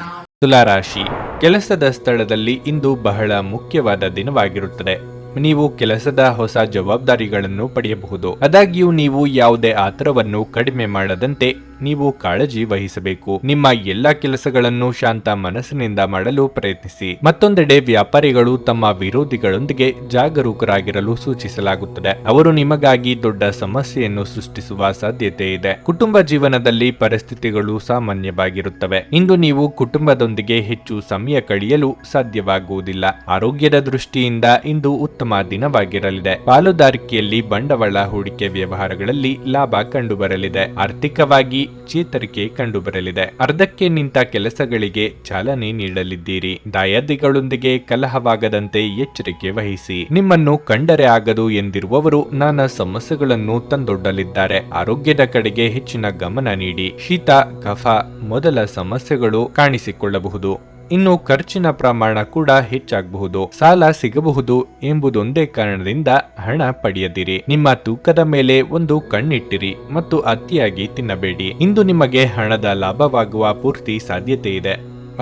ತುಲಾರಾಶಿ. ಕೆಲಸದ ಸ್ಥಳದಲ್ಲಿ ಇಂದು ಬಹಳ ಮುಖ್ಯವಾದ ದಿನವಾಗಿರುತ್ತದೆ. ನೀವು ಕೆಲಸದ ಹೊಸ ಜವಾಬ್ದಾರಿಗಳನ್ನು ಪಡೆಯಬಹುದು. ಆದಾಗ್ಯೂ ನೀವು ಯಾವುದೇ ಆತರವನ್ನು ಕಡಿಮೆ ಮಾಡದಂತೆ ನೀವು ಕಾಳಜಿ ವಹಿಸಬೇಕು. ನಿಮ್ಮ ಎಲ್ಲಾ ಕೆಲಸಗಳನ್ನು ಶಾಂತ ಮನಸ್ಸಿನಿಂದ ಮಾಡಲು ಪ್ರಯತ್ನಿಸಿ. ಮತ್ತೊಂದೆಡೆ ವ್ಯಾಪಾರಿಗಳು ತಮ್ಮ ವಿರೋಧಿಗಳೊಂದಿಗೆ ಜಾಗರೂಕರಾಗಿರಲು ಸೂಚಿಸಲಾಗುತ್ತದೆ. ಅವರು ನಿಮಗಾಗಿ ದೊಡ್ಡ ಸಮಸ್ಯೆಯನ್ನು ಸೃಷ್ಟಿಸುವ ಸಾಧ್ಯತೆ ಇದೆ. ಕುಟುಂಬ ಜೀವನದಲ್ಲಿ ಪರಿಸ್ಥಿತಿಗಳು ಸಾಮಾನ್ಯವಾಗಿರುತ್ತವೆ. ಇಂದು ನೀವು ಕುಟುಂಬದೊಂದಿಗೆ ಹೆಚ್ಚು ಸಮಯ ಕಳೆಯಲು ಸಾಧ್ಯವಾಗುವುದಿಲ್ಲ. ಆರೋಗ್ಯದ ದೃಷ್ಟಿಯಿಂದ ಇಂದು ಉತ್ತಮ ದಿನವಾಗಿರಲಿದೆ. ಪಾಲುದಾರಿಕೆಯಲ್ಲಿ ಬಂಡವಾಳ ಹೂಡಿಕೆ ವ್ಯವಹಾರಗಳಲ್ಲಿ ಲಾಭ ಕಂಡುಬರಲಿದೆ. ಆರ್ಥಿಕವಾಗಿ ಚೇತರಿಕೆ ಕಂಡುಬರಲಿದೆ. ಅರ್ಧಕ್ಕೆ ನಿಂತ ಕೆಲಸಗಳಿಗೆ ಚಾಲನೆ ನೀಡಲಿದ್ದೀರಿ. ದಾಯಾದಿಗಳೊಂದಿಗೆ ಕಲಹವಾಗದಂತೆ ಎಚ್ಚರಿಕೆ ವಹಿಸಿ. ನಿಮ್ಮನ್ನು ಕಂಡರೆ ಆಗದು ಎಂದಿರುವವರು ನಾನಾ ಸಮಸ್ಯೆಗಳನ್ನು ತಂದೊಡ್ಡಲಿದ್ದಾರೆ. ಆರೋಗ್ಯದ ಕಡೆಗೆ ಹೆಚ್ಚಿನ ಗಮನ ನೀಡಿ. ಶೀತ, ಕಫ ಮೊದಲ ಸಮಸ್ಯೆಗಳು ಕಾಣಿಸಿಕೊಳ್ಳಬಹುದು. ಇನ್ನು ಖರ್ಚಿನ ಪ್ರಮಾಣ ಕೂಡ ಹೆಚ್ಚಾಗಬಹುದು. ಸಾಲ ಸಿಗಬಹುದು ಎಂಬುದೊಂದೇ ಕಾರಣದಿಂದ ಹಣ ಪಡೆಯದಿರಿ. ನಿಮ್ಮ ತೂಕದ ಮೇಲೆ ಒಂದು ಕಣ್ಣಿಟ್ಟಿರಿ ಮತ್ತು ಅತಿಯಾಗಿ ತಿನ್ನಬೇಡಿ. ಇಂದು ನಿಮಗೆ ಹಣದ ಲಾಭವಾಗುವ ಪೂರ್ತಿ ಸಾಧ್ಯತೆ ಇದೆ.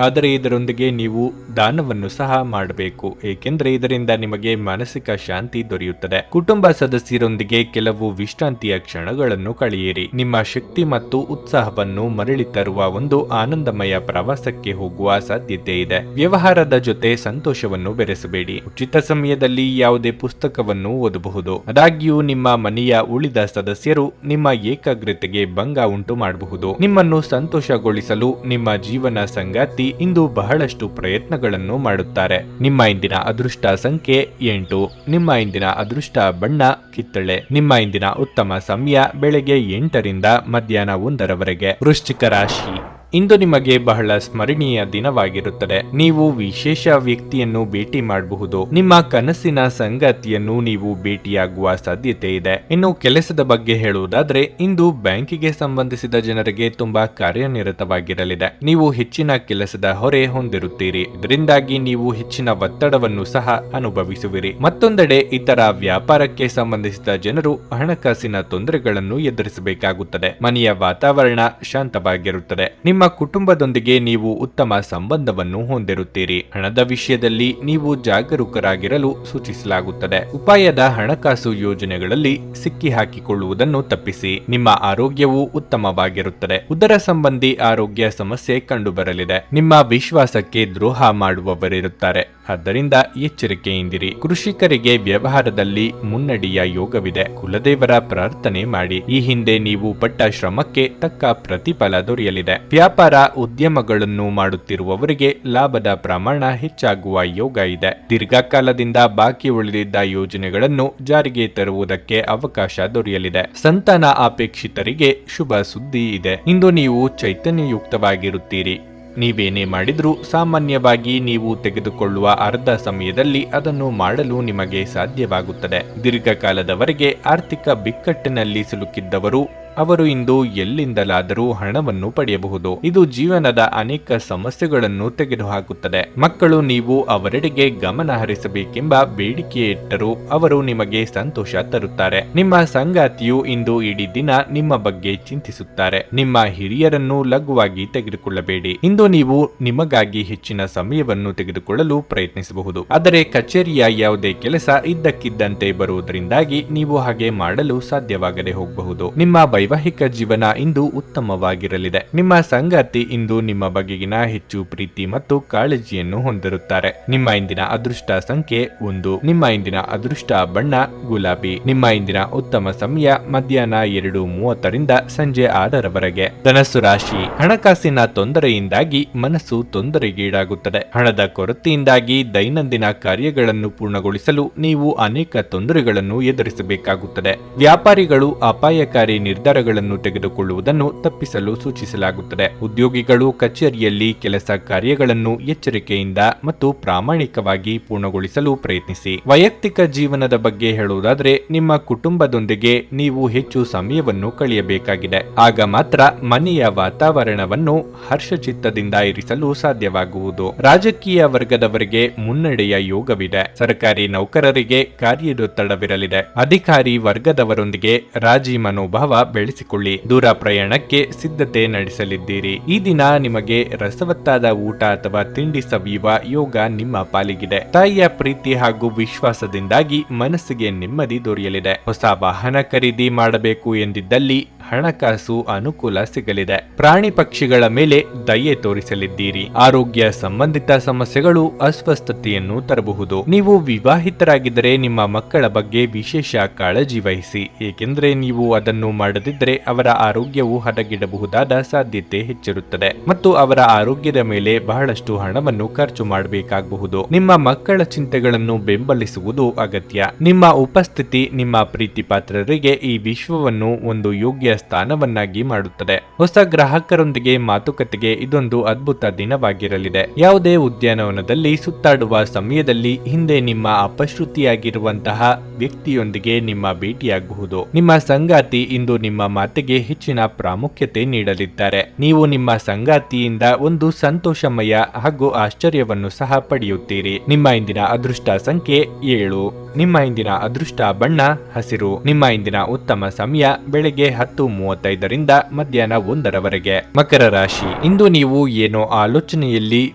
ಆದರೆ ಇದರೊಂದಿಗೆ ನೀವು ದಾನವನ್ನು ಸಹ ಮಾಡಬೇಕು, ಏಕೆಂದರೆ ಇದರಿಂದ ನಿಮಗೆ ಮಾನಸಿಕ ಶಾಂತಿ ದೊರೆಯುತ್ತದೆ. ಕುಟುಂಬ ಸದಸ್ಯರೊಂದಿಗೆ ಕೆಲವು ವಿಶ್ರಾಂತಿಯ ಕ್ಷಣಗಳನ್ನು ಕಳೆಯಿರಿ. ನಿಮ್ಮ ಶಕ್ತಿ ಮತ್ತು ಉತ್ಸಾಹವನ್ನು ಮರಳಿ ತರುವ ಒಂದು ಆನಂದಮಯ ಪ್ರವಾಸಕ್ಕೆ ಹೋಗುವ ಸಾಧ್ಯತೆ ಇದೆ. ವ್ಯವಹಾರದ ಜೊತೆ ಸಂತೋಷವನ್ನು ಬೆರೆಸಬೇಡಿ. ಉಚಿತ ಸಮಯದಲ್ಲಿ ಯಾವುದೇ ಪುಸ್ತಕವನ್ನು ಓದಬಹುದು. ಆದಾಗ್ಯೂ ನಿಮ್ಮ ಮನೆಯ ಉಳಿದ ಸದಸ್ಯರು ನಿಮ್ಮ ಏಕಾಗ್ರತೆಗೆ ಭಂಗ ಉಂಟು ಮಾಡಬಹುದು. ನಿಮ್ಮನ್ನು ಸಂತೋಷಗೊಳಿಸಲು ನಿಮ್ಮ ಜೀವನ ಸಂಗಾತಿ ಇಂದು ಬಹಳಷ್ಟು ಪ್ರಯತ್ನಗಳನ್ನು ಮಾಡುತ್ತಾರೆ. ನಿಮ್ಮ ಇಂದಿನ ಅದೃಷ್ಟ ಸಂಖ್ಯೆ 8. ನಿಮ್ಮ ಇಂದಿನ ಅದೃಷ್ಟ ಬಣ್ಣ ಕಿತ್ತಳೆ. ನಿಮ್ಮ ಇಂದಿನ ಉತ್ತಮ ಸಮಯ ಬೆಳಗ್ಗೆ 8ರಿಂದ ಮಧ್ಯಾಹ್ನ 1ರವರೆಗೆ. ವೃಶ್ಚಿಕ ರಾಶಿ. ಇಂದು ನಿಮಗೆ ಬಹಳ ಸ್ಮರಣೀಯ ದಿನವಾಗಿರುತ್ತದೆ. ನೀವು ವಿಶೇಷ ವ್ಯಕ್ತಿಯನ್ನು ಭೇಟಿ ಮಾಡಬಹುದು. ನಿಮ್ಮ ಕನಸಿನ ಸಂಗಾತಿಯನ್ನು ನೀವು ಭೇಟಿಯಾಗುವ ಸಾಧ್ಯತೆ ಇದೆ. ಇನ್ನು ಕೆಲಸದ ಬಗ್ಗೆ ಹೇಳುವುದಾದ್ರೆ, ಇಂದು ಬ್ಯಾಂಕಿಗೆ ಸಂಬಂಧಿಸಿದ ಜನರಿಗೆ ತುಂಬಾ ಕಾರ್ಯನಿರತವಾಗಿರಲಿದೆ. ನೀವು ಹೆಚ್ಚಿನ ಕೆಲಸದ ಹೊರೆ ಹೊಂದಿರುತ್ತೀರಿ. ಇದರಿಂದಾಗಿ ನೀವು ಹೆಚ್ಚಿನ ಒತ್ತಡವನ್ನು ಸಹ ಅನುಭವಿಸುವಿರಿ. ಮತ್ತೊಂದೆಡೆ ಇತರ ವ್ಯಾಪಾರಕ್ಕೆ ಸಂಬಂಧಿಸಿದ ಜನರು ಹಣಕಾಸಿನ ತೊಂದರೆಗಳನ್ನು ಎದುರಿಸಬೇಕಾಗುತ್ತದೆ. ಮನೆಯ ವಾತಾವರಣ ಶಾಂತವಾಗಿರುತ್ತದೆ. ನಿಮ್ಮ ಕುಟುಂಬದೊಂದಿಗೆ ನೀವು ಉತ್ತಮ ಸಂಬಂಧವನ್ನು ಹೊಂದಿರುತ್ತೀರಿ. ಹಣದ ವಿಷಯದಲ್ಲಿ ನೀವು ಜಾಗರೂಕರಾಗಿರಲು ಸೂಚಿಸಲಾಗುತ್ತದೆ. ಉಪಾಯದ ಹಣಕಾಸು ಯೋಜನೆಗಳಲ್ಲಿ ಸಿಕ್ಕಿ ಹಾಕಿಕೊಳ್ಳುವುದನ್ನು ತಪ್ಪಿಸಿ. ನಿಮ್ಮ ಆರೋಗ್ಯವು ಉತ್ತಮವಾಗಿರುತ್ತದೆ. ಉದರ ಸಂಬಂಧಿ ಆರೋಗ್ಯ ಸಮಸ್ಯೆ ಕಂಡುಬರಲಿದೆ. ನಿಮ್ಮ ವಿಶ್ವಾಸಕ್ಕೆ ದ್ರೋಹ ಮಾಡುವವರಿರುತ್ತಾರೆ. ಆದ್ದರಿಂದ ಎಚ್ಚರಿಕೆಯಿಂದಿರಿ. ಕೃಷಿಕರಿಗೆ ವ್ಯವಹಾರದಲ್ಲಿ ಮುನ್ನಡೆಯ ಯೋಗವಿದೆ. ಕುಲದೇವರ ಪ್ರಾರ್ಥನೆ ಮಾಡಿ. ಈ ಹಿಂದೆ ನೀವು ಪಟ್ಟ ಶ್ರಮಕ್ಕೆ ತಕ್ಕ ಪ್ರತಿಫಲ ದೊರೆಯಲಿದೆ. ವ್ಯಾಪಾರ ಉದ್ಯಮಗಳನ್ನು ಮಾಡುತ್ತಿರುವವರಿಗೆ ಲಾಭದ ಪ್ರಮಾಣ ಹೆಚ್ಚಾಗುವ ಯೋಗ ಇದೆ. ದೀರ್ಘಕಾಲದಿಂದ ಬಾಕಿ ಉಳಿದಿದ್ದ ಯೋಜನೆಗಳನ್ನು ಜಾರಿಗೆ ತರುವುದಕ್ಕೆ ಅವಕಾಶ ದೊರೆಯಲಿದೆ. ಸಂತಾನ ಅಪೇಕ್ಷಿತರಿಗೆ ಶುಭ ಸುದ್ದಿ ಇದೆ. ಇಂದು ನೀವು ಚೈತನ್ಯಯುಕ್ತವಾಗಿರುತ್ತೀರಿ. ನೀವೇನೇ ಮಾಡಿದ್ರೂ ಸಾಮಾನ್ಯವಾಗಿ ನೀವು ತೆಗೆದುಕೊಳ್ಳುವ ಅರ್ಧ ಸಮಯದಲ್ಲಿ ಅದನ್ನು ಮಾಡಲು ನಿಮಗೆ ಸಾಧ್ಯವಾಗುತ್ತದೆ. ದೀರ್ಘಕಾಲದವರೆಗೆ ಆರ್ಥಿಕ ಬಿಕ್ಕಟ್ಟಿನಲ್ಲಿ ಸಿಲುಕಿದ್ದವರು ಅವರು ಇಂದು ಎಲ್ಲಿಂದಲಾದರೂ ಹಣವನ್ನು ಪಡೆಯಬಹುದು. ಇದು ಜೀವನದ ಅನೇಕ ಸಮಸ್ಯೆಗಳನ್ನು ತೆಗೆದುಹಾಕುತ್ತದೆ. ಮಕ್ಕಳು ನೀವು ಅವರೆಡೆಗೆ ಗಮನ ಹರಿಸಬೇಕೆಂಬ ಬೇಡಿಕೆ ಇಟ್ಟರೂ ಅವರು ನಿಮಗೆ ಸಂತೋಷ ತರುತ್ತಾರೆ. ನಿಮ್ಮ ಸಂಗಾತಿಯು ಇಂದು ಇಡೀ ದಿನ ನಿಮ್ಮ ಬಗ್ಗೆ ಚಿಂತಿಸುತ್ತಾರೆ. ನಿಮ್ಮ ಹಿರಿಯರನ್ನು ಲಘುವಾಗಿ ತೆಗೆದುಕೊಳ್ಳಬೇಡಿ. ಇಂದು ನೀವು ನಿಮಗಾಗಿ ಹೆಚ್ಚಿನ ಸಮಯವನ್ನು ತೆಗೆದುಕೊಳ್ಳಲು ಪ್ರಯತ್ನಿಸಬಹುದು. ಆದರೆ ಕಚೇರಿಯ ಯಾವುದೇ ಕೆಲಸ ಇದ್ದಕ್ಕಿದ್ದಂತೆ ಬರುವುದರಿಂದಾಗಿ ನೀವು ಹಾಗೆ ಮಾಡಲು ಸಾಧ್ಯವಾಗದೆ ಹೋಗಬಹುದು. ನಿಮ್ಮ ವೈವಾಹಿಕ ಜೀವನ ಇಂದು ಉತ್ತಮವಾಗಿರಲಿದೆ. ನಿಮ್ಮ ಸಂಗಾತಿ ಇಂದು ನಿಮ್ಮ ಬಗೆಗಿನ ಹೆಚ್ಚು ಪ್ರೀತಿ ಮತ್ತು ಕಾಳಜಿಯನ್ನು ಹೊಂದಿರುತ್ತಾರೆ. ನಿಮ್ಮ ಇಂದಿನ ಅದೃಷ್ಟ ಸಂಖ್ಯೆ 1. ನಿಮ್ಮ ಇಂದಿನ ಅದೃಷ್ಟ ಬಣ್ಣ ಗುಲಾಬಿ. ನಿಮ್ಮ ಇಂದಿನ ಉತ್ತಮ ಸಮಯ ಮಧ್ಯಾಹ್ನ 2:30ರಿಂದ ಸಂಜೆ 6ರವರೆಗೆ. ಧನಸ್ಸು ರಾಶಿ. ಹಣಕಾಸಿನ ತೊಂದರೆಯಿಂದಾಗಿ ಮನಸ್ಸು ತೊಂದರೆಗೀಡಾಗುತ್ತದೆ. ಹಣದ ಕೊರತೆಯಿಂದಾಗಿ ದೈನಂದಿನ ಕಾರ್ಯಗಳನ್ನು ಪೂರ್ಣಗೊಳಿಸಲು ನೀವು ಅನೇಕ ತೊಂದರೆಗಳನ್ನು ಎದುರಿಸಬೇಕಾಗುತ್ತದೆ. ವ್ಯಾಪಾರಿಗಳು ಅಪಾಯಕಾರಿ ನಿರ್ಧಾರಗಳನ್ನು ತೆಗೆದುಕೊಳ್ಳುವುದನ್ನು ತಪ್ಪಿಸಲು ಸೂಚಿಸಲಾಗುತ್ತದೆ. ಉದ್ಯೋಗಿಗಳು ಕಚೇರಿಯಲ್ಲಿ ಕೆಲಸ ಕಾರ್ಯಗಳನ್ನು ಎಚ್ಚರಿಕೆಯಿಂದ ಮತ್ತು ಪ್ರಾಮಾಣಿಕವಾಗಿ ಪೂರ್ಣಗೊಳಿಸಲು ಪ್ರಯತ್ನಿಸಿ. ವೈಯಕ್ತಿಕ ಜೀವನದ ಬಗ್ಗೆ ಹೇಳುವುದಾದರೆ, ನಿಮ್ಮ ಕುಟುಂಬದೊಂದಿಗೆ ನೀವು ಹೆಚ್ಚು ಸಮಯವನ್ನು ಕಳೆಯಬೇಕಾಗಿದೆ. ಆಗ ಮಾತ್ರ ಮನೆಯ ವಾತಾವರಣವನ್ನು ಹರ್ಷಚಿತ್ತದಿಂದ ಇರಿಸಲು ಸಾಧ್ಯವಾಗುವುದು. ರಾಜಕೀಯ ವರ್ಗದವರಿಗೆ ಮುನ್ನಡೆಯ ಯೋಗವಿದೆ. ಸರ್ಕಾರಿ ನೌಕರರಿಗೆ ಕಾರ್ಯದೊತ್ತಡವಿರಲಿದೆ. ಅಧಿಕಾರಿ ವರ್ಗದವರೊಂದಿಗೆ ರಾಜಿ ಮನೋಭಾವ ಬೆಳೆಸಿಕೊಳ್ಳಿ. ದೂರ ಪ್ರಯಾಣಕ್ಕೆ ಸಿದ್ಧತೆ ನಡೆಸಲಿದ್ದೀರಿ. ಈ ದಿನ ನಿಮಗೆ ರಸವತ್ತಾದ ಊಟ ಅಥವಾ ತಿಂಡಿ ಸವಿಯುವ ಯೋಗ ನಿಮ್ಮ ಪಾಲಿಗಿದೆ. ತಾಯಿಯ ಪ್ರೀತಿ ಹಾಗೂ ವಿಶ್ವಾಸದಿಂದಾಗಿ ಮನಸ್ಸಿಗೆ ನೆಮ್ಮದಿ ದೊರೆಯಲಿದೆ. ಹೊಸ ವಾಹನ ಖರೀದಿ ಮಾಡಬೇಕು ಎಂದಿದ್ದಲ್ಲಿ ಹಣಕಾಸು ಅನುಕೂಲ ಸಿಗಲಿದೆ. ಪ್ರಾಣಿ ಪಕ್ಷಿಗಳ ಮೇಲೆ ದಯೆ ತೋರಿಸಲಿದ್ದೀರಿ. ಆರೋಗ್ಯ ಸಂಬಂಧಿತ ಸಮಸ್ಯೆಗಳು ಅಸ್ವಸ್ಥತೆಯನ್ನು ತರಬಹುದು. ನೀವು ವಿವಾಹಿತರಾಗಿದ್ದರೆ ನಿಮ್ಮ ಮಕ್ಕಳ ಬಗ್ಗೆ ವಿಶೇಷ ಕಾಳಜಿ ವಹಿಸಿ, ಏಕೆಂದರೆ ನೀವು ಅದನ್ನು ಮಾಡದಿದ್ದರೆ ಅವರ ಆರೋಗ್ಯವು ಹದಗೆಡಬಹುದಾದ ಸಾಧ್ಯತೆ ಹೆಚ್ಚಿರುತ್ತದೆ ಮತ್ತು ಅವರ ಆರೋಗ್ಯದ ಮೇಲೆ ಬಹಳಷ್ಟು ಹಣವನ್ನು ಖರ್ಚು ಮಾಡಬೇಕಾಗಬಹುದು. ನಿಮ್ಮ ಮಕ್ಕಳ ಚಿಂತೆಗಳನ್ನು ಬೆಂಬಲಿಸುವುದು ಅಗತ್ಯ. ನಿಮ್ಮ ಉಪಸ್ಥಿತಿ ನಿಮ್ಮ ಪ್ರೀತಿ ಪಾತ್ರರಿಗೆ ಈ ವಿಶ್ವವನ್ನು ಒಂದು ಯೋಗ್ಯ ಸ್ಥಾನವನ್ನಾಗಿ ಮಾಡುತ್ತದೆ. ಹೊಸ ಗ್ರಾಹಕರೊಂದಿಗೆ ಮಾತುಕತೆಗೆ ಇದೊಂದು ಅದ್ಭುತ ದಿನವಾಗಿರಲಿದೆ. ಯಾವುದೇ ಉದ್ಯಾನವನದಲ್ಲಿ ಸುತ್ತಾಡುವ ಸಮಯದಲ್ಲಿ ಹಿಂದೆ ನಿಮ್ಮ ಅಪಶ್ರುತಿಯಾಗಿರುವಂತಹ ವ್ಯಕ್ತಿಯೊಂದಿಗೆ ನಿಮ್ಮ ಭೇಟಿಯಾಗಬಹುದು. ನಿಮ್ಮ ಸಂಗಾತಿ ಇಂದು ನಿಮ್ಮ ಮಾತಿಗೆ ಹೆಚ್ಚಿನ ಪ್ರಾಮುಖ್ಯತೆ ನೀಡಲಿದ್ದಾರೆ. ನೀವು ನಿಮ್ಮ ಸಂಗಾತಿಯಿಂದ ಒಂದು ಸಂತೋಷಮಯ ಹಾಗೂ ಆಶ್ಚರ್ಯವನ್ನು ಸಹ ಪಡೆಯುತ್ತೀರಿ. ನಿಮ್ಮ ಇಂದಿನ ಅದೃಷ್ಟ ಸಂಖ್ಯೆ 7. ನಿಮ್ಮ ಇಂದಿನ ಅದೃಷ್ಟ ಬಣ್ಣ ಹಸಿರು. ನಿಮ್ಮ ಇಂದಿನ ಉತ್ತಮ ಸಮಯ ಬೆಳಗ್ಗೆ 10:35ರಿಂದ ಮಧ್ಯಾಹ್ನ 1ರವರೆಗೆ. ಮಕರ ರಾಶಿ, ಇಂದು ನೀವು ಏನೋ ಆಲೋಚನೆಯಲ್ಲಿ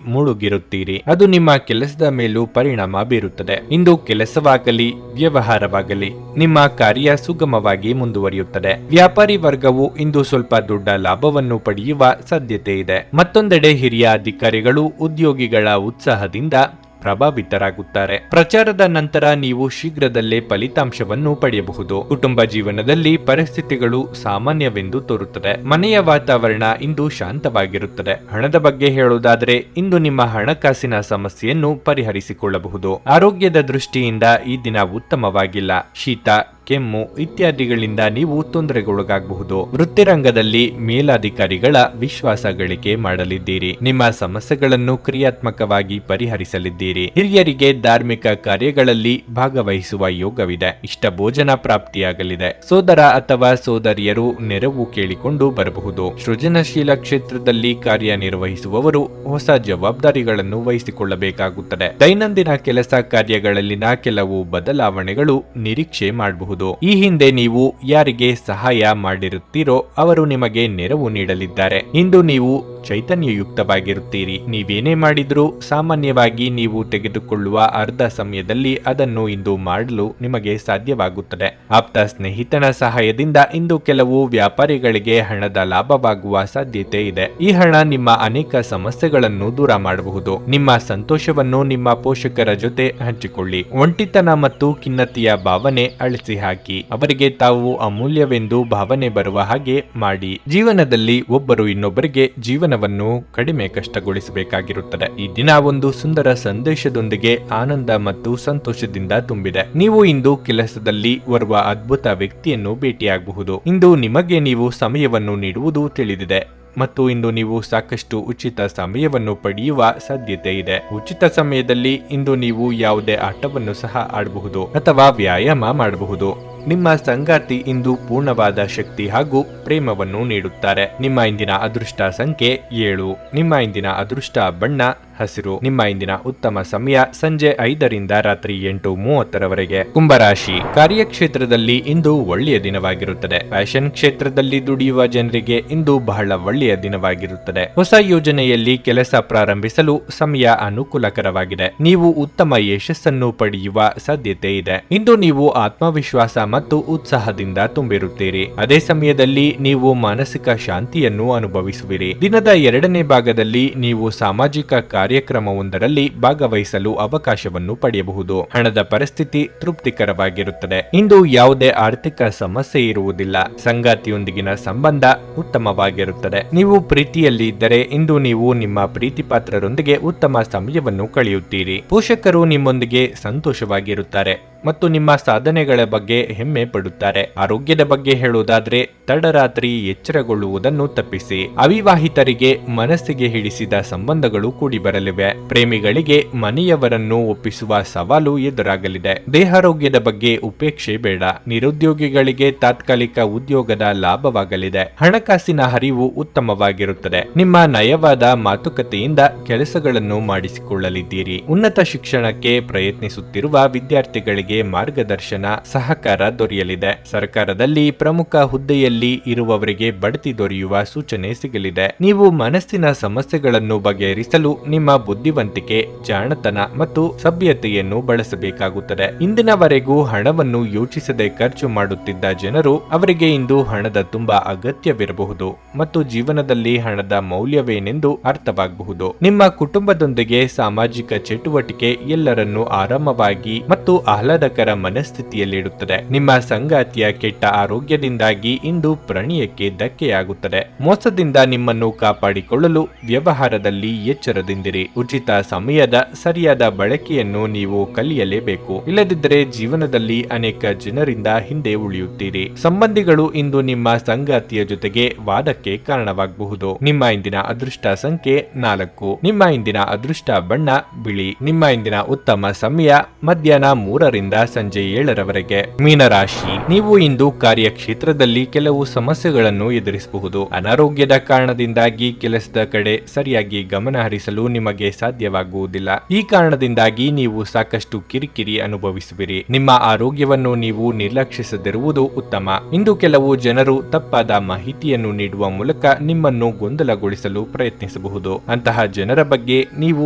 ಮುಳುಗಿರುತ್ತೀರಿ. ಅದು ನಿಮ್ಮ ಕೆಲಸದ ಮೇಲೂ ಪರಿಣಾಮ ಬೀರುತ್ತದೆ. ಇಂದು ಕೆಲಸವಾಗಲಿ ವ್ಯವಹಾರವಾಗಲಿ ನಿಮ್ಮ ಕಾರ್ಯ ಸುಗಮವಾಗಿ ಮುಂದುವರಿಯುತ್ತದೆ. ವ್ಯಾಪಾರಿ ವರ್ಗವು ಇಂದು ಸ್ವಲ್ಪ ದೊಡ್ಡ ಲಾಭವನ್ನು ಪಡೆಯುವ ಸಾಧ್ಯತೆ ಇದೆ. ಮತ್ತೊಂದೆಡೆ ಹಿರಿಯ ಅಧಿಕಾರಿಗಳು ಉದ್ಯೋಗಿಗಳ ಉತ್ಸಾಹದಿಂದ ಪ್ರಭಾವಿತರಾಗುತ್ತಾರೆ. ಪ್ರಚಾರದ ನಂತರ ನೀವು ಶೀಘ್ರದಲ್ಲೇ ಫಲಿತಾಂಶವನ್ನು ಪಡೆಯಬಹುದು. ಕುಟುಂಬ ಜೀವನದಲ್ಲಿ ಪರಿಸ್ಥಿತಿಗಳು ಸಾಮಾನ್ಯವೆಂದು ತೋರುತ್ತದೆ. ಮನೆಯ ವಾತಾವರಣ ಇಂದು ಶಾಂತವಾಗಿರುತ್ತದೆ. ಹಣದ ಬಗ್ಗೆ ಹೇಳುವುದಾದರೆ ಇಂದು ನಿಮ್ಮ ಹಣಕಾಸಿನ ಸಮಸ್ಯೆಯನ್ನು ಪರಿಹರಿಸಿಕೊಳ್ಳಬಹುದು. ಆರೋಗ್ಯದ ದೃಷ್ಟಿಯಿಂದ ಈ ದಿನ ಉತ್ತಮವಾಗಿಲ್ಲ. ಶೀತ, ಕೆಮ್ಮು ಇತ್ಯಾದಿಗಳಿಂದ ನೀವು ತೊಂದರೆಗೊಳಗಾಗಬಹುದು. ವೃತ್ತಿರಂಗದಲ್ಲಿ ಮೇಲಾಧಿಕಾರಿಗಳ ವಿಶ್ವಾಸ ಗಳಿಕೆ ಮಾಡಲಿದ್ದೀರಿ. ನಿಮ್ಮ ಸಮಸ್ಯೆಗಳನ್ನು ಕ್ರಿಯಾತ್ಮಕವಾಗಿ ಪರಿಹರಿಸಲಿದ್ದೀರಿ. ಹಿರಿಯರಿಗೆ ಧಾರ್ಮಿಕ ಕಾರ್ಯಗಳಲ್ಲಿ ಭಾಗವಹಿಸುವ ಯೋಗವಿದೆ. ಇಷ್ಟ ಭೋಜನ ಪ್ರಾಪ್ತಿಯಾಗಲಿದೆ. ಸೋದರ ಅಥವಾ ಸೋದರಿಯರು ನೆರವು ಕೇಳಿಕೊಂಡು ಬರಬಹುದು. ಸೃಜನಶೀಲ ಕ್ಷೇತ್ರದಲ್ಲಿ ಕಾರ್ಯನಿರ್ವಹಿಸುವವರು ಹೊಸ ಜವಾಬ್ದಾರಿಗಳನ್ನು ವಹಿಸಿಕೊಳ್ಳಬೇಕಾಗುತ್ತದೆ. ದೈನಂದಿನ ಕೆಲಸ ಕಾರ್ಯಗಳಲ್ಲಿನ ಕೆಲವು ಬದಲಾವಣೆಗಳು ನಿರೀಕ್ಷೆ ಮಾಡಬಹುದು. ಈ ಹಿಂದೆ ನೀವು ಯಾರಿಗೆ ಸಹಾಯ ಮಾಡಿರುತ್ತೀರೋ ಅವರು ನಿಮಗೆ ನೆರವು ನೀಡಲಿದ್ದಾರೆ. ಇಂದು ನೀವು ಚೈತನ್ಯಯುಕ್ತವಾಗಿರುತ್ತೀರಿ. ನೀವೇನೇ ಮಾಡಿದ್ರೂ ಸಾಮಾನ್ಯವಾಗಿ ನೀವು ತೆಗೆದುಕೊಳ್ಳುವ ಅರ್ಧ ಸಮಯದಲ್ಲಿ ಅದನ್ನು ಇಂದು ಮಾಡಲು ನಿಮಗೆ ಸಾಧ್ಯವಾಗುತ್ತದೆ. ಆಪ್ತ ಸ್ನೇಹಿತನ ಸಹಾಯದಿಂದ ಇಂದು ಕೆಲವು ವ್ಯಾಪಾರಿಗಳಿಗೆ ಹಣದ ಲಾಭವಾಗುವ ಸಾಧ್ಯತೆ ಇದೆ. ಈ ಹಣ ನಿಮ್ಮ ಅನೇಕ ಸಮಸ್ಯೆಗಳನ್ನು ದೂರ ಮಾಡಬಹುದು. ನಿಮ್ಮ ಸಂತೋಷವನ್ನು ನಿಮ್ಮ ಪೋಷಕರ ಜೊತೆ ಹಂಚಿಕೊಳ್ಳಿ. ಒಂಟಿತನ ಮತ್ತು ಖಿನ್ನತೆಯ ಭಾವನೆ ಅಳಿಸಿ ಹಾಕಿ. ಅವರಿಗೆ ತಾವು ಅಮೂಲ್ಯವೆಂದು ಭಾವನೆ ಬರುವ ಹಾಗೆ ಮಾಡಿ. ಜೀವನದಲ್ಲಿ ಒಬ್ಬರು ಇನ್ನೊಬ್ಬರಿಗೆ ಜೀವನವನ್ನು ಕಡಿಮೆ ಕಷ್ಟಗೊಳಿಸಬೇಕಾಗಿರುತ್ತದೆ. ಈ ದಿನ ಒಂದು ಸುಂದರ ಸಂದೇಶದೊಂದಿಗೆ ಆನಂದ ಮತ್ತು ಸಂತೋಷದಿಂದ ತುಂಬಿದೆ. ನೀವು ಇಂದು ಕೆಲಸದಲ್ಲಿ ಓರ್ವ ಅದ್ಭುತ ವ್ಯಕ್ತಿಯನ್ನು ಭೇಟಿಯಾಗಬಹುದು. ಇಂದು ನಿಮಗೆ ನೀವು ಸಮಯವನ್ನು ನೀಡುವುದು ತಿಳಿದಿದೆ ಮತ್ತು ಇಂದು ನೀವು ಸಾಕಷ್ಟು ಉಚಿತ ಸಮಯವನ್ನು ಪಡೆಯುವ ಸಾಧ್ಯತೆ ಇದೆ. ಉಚಿತ ಸಮಯದಲ್ಲಿ ಇಂದು ನೀವು ಯಾವುದೇ ಆಟವನ್ನು ಸಹ ಆಡಬಹುದು ಅಥವಾ ವ್ಯಾಯಾಮ ಮಾಡಬಹುದು. ನಿಮ್ಮ ಸಂಗಾತಿ ಇಂದು ಪೂರ್ಣವಾದ ಶಕ್ತಿ ಹಾಗೂ ಪ್ರೇಮವನ್ನು ನೀಡುತ್ತಾರೆ. ನಿಮ್ಮ ಇಂದಿನ ಅದೃಷ್ಟ ಸಂಖ್ಯೆ 7. ನಿಮ್ಮ ಇಂದಿನ ಅದೃಷ್ಟ ಬಣ್ಣ ಹಸಿರು. ನಿಮ್ಮ ಇಂದಿನ ಉತ್ತಮ ಸಮಯ ಸಂಜೆ 5ರಿಂದ ರಾತ್ರಿ 8:30ರವರೆಗೆ. ಕುಂಭರಾಶಿ, ಕಾರ್ಯಕ್ಷೇತ್ರದಲ್ಲಿ ಇಂದು ಒಳ್ಳೆಯ ದಿನವಾಗಿರುತ್ತದೆ. ಫ್ಯಾಷನ್ ಕ್ಷೇತ್ರದಲ್ಲಿ ದುಡಿಯುವ ಜನರಿಗೆ ಇಂದು ಬಹಳ ಒಳ್ಳೆಯ ದಿನವಾಗಿರುತ್ತದೆ. ಹೊಸ ಯೋಜನೆಯಲ್ಲಿ ಕೆಲಸ ಪ್ರಾರಂಭಿಸಲು ಸಮಯ ಅನುಕೂಲಕರವಾಗಿದೆ. ನೀವು ಉತ್ತಮ ಯಶಸ್ಸನ್ನು ಪಡೆಯುವ ಸಾಧ್ಯತೆ ಇದೆ. ಇಂದು ನೀವು ಆತ್ಮವಿಶ್ವಾಸ ಮತ್ತು ಉತ್ಸಾಹದಿಂದ ತುಂಬಿರುತ್ತೀರಿ. ಅದೇ ಸಮಯದಲ್ಲಿ ನೀವು ಮಾನಸಿಕ ಶಾಂತಿಯನ್ನು ಅನುಭವಿಸುವಿರಿ. ದಿನದ 2ನೇ ಭಾಗದಲ್ಲಿ ನೀವು ಸಾಮಾಜಿಕ ಕಾರ್ಯಕ್ರಮವೊಂದರಲ್ಲಿ ಭಾಗವಹಿಸಲು ಅವಕಾಶವನ್ನು ಪಡೆಯಬಹುದು. ಹಣದ ಪರಿಸ್ಥಿತಿ ತೃಪ್ತಿಕರವಾಗಿರುತ್ತದೆ. ಇಂದು ಯಾವುದೇ ಆರ್ಥಿಕ ಸಮಸ್ಯೆ ಇರುವುದಿಲ್ಲ. ಸಂಗಾತಿಯೊಂದಿಗಿನ ಸಂಬಂಧ ಉತ್ತಮವಾಗಿರುತ್ತದೆ. ನೀವು ಪ್ರೀತಿಯಲ್ಲಿ ಇದ್ದರೆ ಇಂದು ನೀವು ನಿಮ್ಮ ಪ್ರೀತಿ ಪಾತ್ರರೊಂದಿಗೆ ಉತ್ತಮ ಸಮಯವನ್ನು ಕಳೆಯುತ್ತೀರಿ. ಪೋಷಕರು ನಿಮ್ಮೊಂದಿಗೆ ಸಂತೋಷವಾಗಿರುತ್ತಾರೆ ಮತ್ತು ನಿಮ್ಮ ಸಾಧನೆಗಳ ಬಗ್ಗೆ ಹೆಮ್ಮೆ ಪಡುತ್ತಾರೆ. ಆರೋಗ್ಯದ ಬಗ್ಗೆ ಹೇಳುವುದಾದ್ರೆ ತಡರಾತ್ರಿ ಎಚ್ಚರಗೊಳ್ಳುವುದನ್ನು ತಪ್ಪಿಸಿ. ಅವಿವಾಹಿತರಿಗೆ ಮನಸ್ಸಿಗೆ ಹಿಡಿಸಿದ ಸಂಬಂಧಗಳು ಕೂಡಿ ಬರಲಿವೆ. ಪ್ರೇಮಿಗಳಿಗೆ ಮನೆಯವರನ್ನು ಒಪ್ಪಿಸುವ ಸವಾಲು ಎದುರಾಗಲಿದೆ. ದೇಹಾರೋಗ್ಯದ ಬಗ್ಗೆ ಉಪೇಕ್ಷೆ ಬೇಡ. ನಿರುದ್ಯೋಗಿಗಳಿಗೆ ತಾತ್ಕಾಲಿಕ ಉದ್ಯೋಗದ ಲಾಭವಾಗಲಿದೆ. ಹಣಕಾಸಿನ ಹರಿವು ಉತ್ತಮವಾಗಿರುತ್ತದೆ. ನಿಮ್ಮ ನಯವಾದ ಮಾತುಕತೆಯಿಂದ ಕೆಲಸಗಳನ್ನು ಮಾಡಿಸಿಕೊಳ್ಳಲಿದ್ದೀರಿ. ಉನ್ನತ ಶಿಕ್ಷಣಕ್ಕೆ ಪ್ರಯತ್ನಿಸುತ್ತಿರುವ ವಿದ್ಯಾರ್ಥಿಗಳಿಗೆ ಮಾರ್ಗದರ್ಶನ ಸಹಕಾರ ದೊರೆಯಲಿದೆ. ಸರ್ಕಾರದಲ್ಲಿ ಪ್ರಮುಖ ಹುದ್ದೆಯಲ್ಲಿ ಇರುವವರಿಗೆ ಬಡ್ತಿ ದೊರೆಯುವ ಸೂಚನೆ ಸಿಗಲಿದೆ. ನೀವು ಮನಸ್ಸಿನ ಸಮಸ್ಯೆಗಳನ್ನು ಬಗೆಹರಿಸಲು ನಿಮ್ಮ ಬುದ್ಧಿವಂತಿಕೆ, ಜಾಣತನ ಮತ್ತು ಸಭ್ಯತೆಯನ್ನು ಬಳಸಬೇಕಾಗುತ್ತದೆ. ಇಂದಿನವರೆಗೂ ಹಣವನ್ನು ಯೋಚಿಸದೆ ಖರ್ಚು ಮಾಡುತ್ತಿದ್ದ ಜನರು ಅವರಿಗೆ ಇಂದು ಹಣದ ತುಂಬಾ ಅಗತ್ಯವಿರಬಹುದು ಮತ್ತು ಜೀವನದಲ್ಲಿ ಹಣದ ಮೌಲ್ಯವೇನೆಂದು ಅರ್ಥವಾಗಬಹುದು. ನಿಮ್ಮ ಕುಟುಂಬದೊಂದಿಗೆ ಸಾಮಾಜಿಕ ಚಟುವಟಿಕೆ ಎಲ್ಲರನ್ನೂ ಆರಾಮವಾಗಿ ಮತ್ತು ಆಹ್ಲಾದಕರ ಮನಸ್ಥಿತಿಯಲ್ಲಿಡುತ್ತದೆ. ನಿಮ್ಮ ಸಂಗಾತಿಯ ಕೆಟ್ಟ ಆರೋಗ್ಯದಿಂದಾಗಿ ಇಂದು ಪ್ರಣಯಕ್ಕೆ ಧಕ್ಕೆಯಾಗುತ್ತದೆ. ಮೋಸದಿಂದ ನಿಮ್ಮನ್ನು ಕಾಪಾಡಿಕೊಳ್ಳಲು ವ್ಯವಹಾರದಲ್ಲಿ ಎಚ್ಚರದಿಂದಿರಿ. ಉಚಿತ ಸಮಯದ ಸರಿಯಾದ ಬಳಕೆಯನ್ನು ನೀವು ಕಲಿಯಲೇಬೇಕು. ಇಲ್ಲದಿದ್ದರೆ ಜೀವನದಲ್ಲಿ ಅನೇಕ ಜನರಿಂದ ಹಿಂದೆ ಉಳಿಯುತ್ತೀರಿ. ಸಂಬಂಧಿಗಳು ಇಂದು ನಿಮ್ಮ ಸಂಗಾತಿಯ ಜೊತೆಗೆ ವಾದಕ್ಕೆ ಕಾರಣವಾಗಬಹುದು. ನಿಮ್ಮ ಇಂದಿನ ಅದೃಷ್ಟ ಸಂಖ್ಯೆ 4. ನಿಮ್ಮ ಇಂದಿನ ಅದೃಷ್ಟ ಬಣ್ಣ ಬಿಳಿ. ನಿಮ್ಮ ಇಂದಿನ ಉತ್ತಮ ಸಮಯ ಮಧ್ಯಾಹ್ನ 3ರಿಂದ ಸಂಜೆ 7ರವರೆಗೆ. ಮೀನರಾಶಿ, ನೀವು ಇಂದು ಕಾರ್ಯಕ್ಷೇತ್ರದಲ್ಲಿ ಕೆಲವು ಸಮಸ್ಯೆಗಳನ್ನು ಎದುರಿಸಬಹುದು. ಅನಾರೋಗ್ಯದ ಕಾರಣದಿಂದಾಗಿ ಕೆಲಸದ ಕಡೆ ಸರಿಯಾಗಿ ಗಮನ ಹರಿಸಲು ನಿಮಗೆ ಸಾಧ್ಯವಾಗುವುದಿಲ್ಲ. ಈ ಕಾರಣದಿಂದಾಗಿ ನೀವು ಸಾಕಷ್ಟು ಕಿರಿಕಿರಿ ಅನುಭವಿಸುವಿರಿ. ನಿಮ್ಮ ಆರೋಗ್ಯವನ್ನು ನೀವು ನಿರ್ಲಕ್ಷಿಸದಿರುವುದು ಉತ್ತಮ. ಇಂದು ಕೆಲವು ಜನರು ತಪ್ಪಾದ ಮಾಹಿತಿಯನ್ನು ನೀಡುವ ಮೂಲಕ ನಿಮ್ಮನ್ನು ಗೊಂದಲಗೊಳಿಸಲು ಪ್ರಯತ್ನಿಸಬಹುದು. ಅಂತಹ ಜನರ ಬಗ್ಗೆ ನೀವು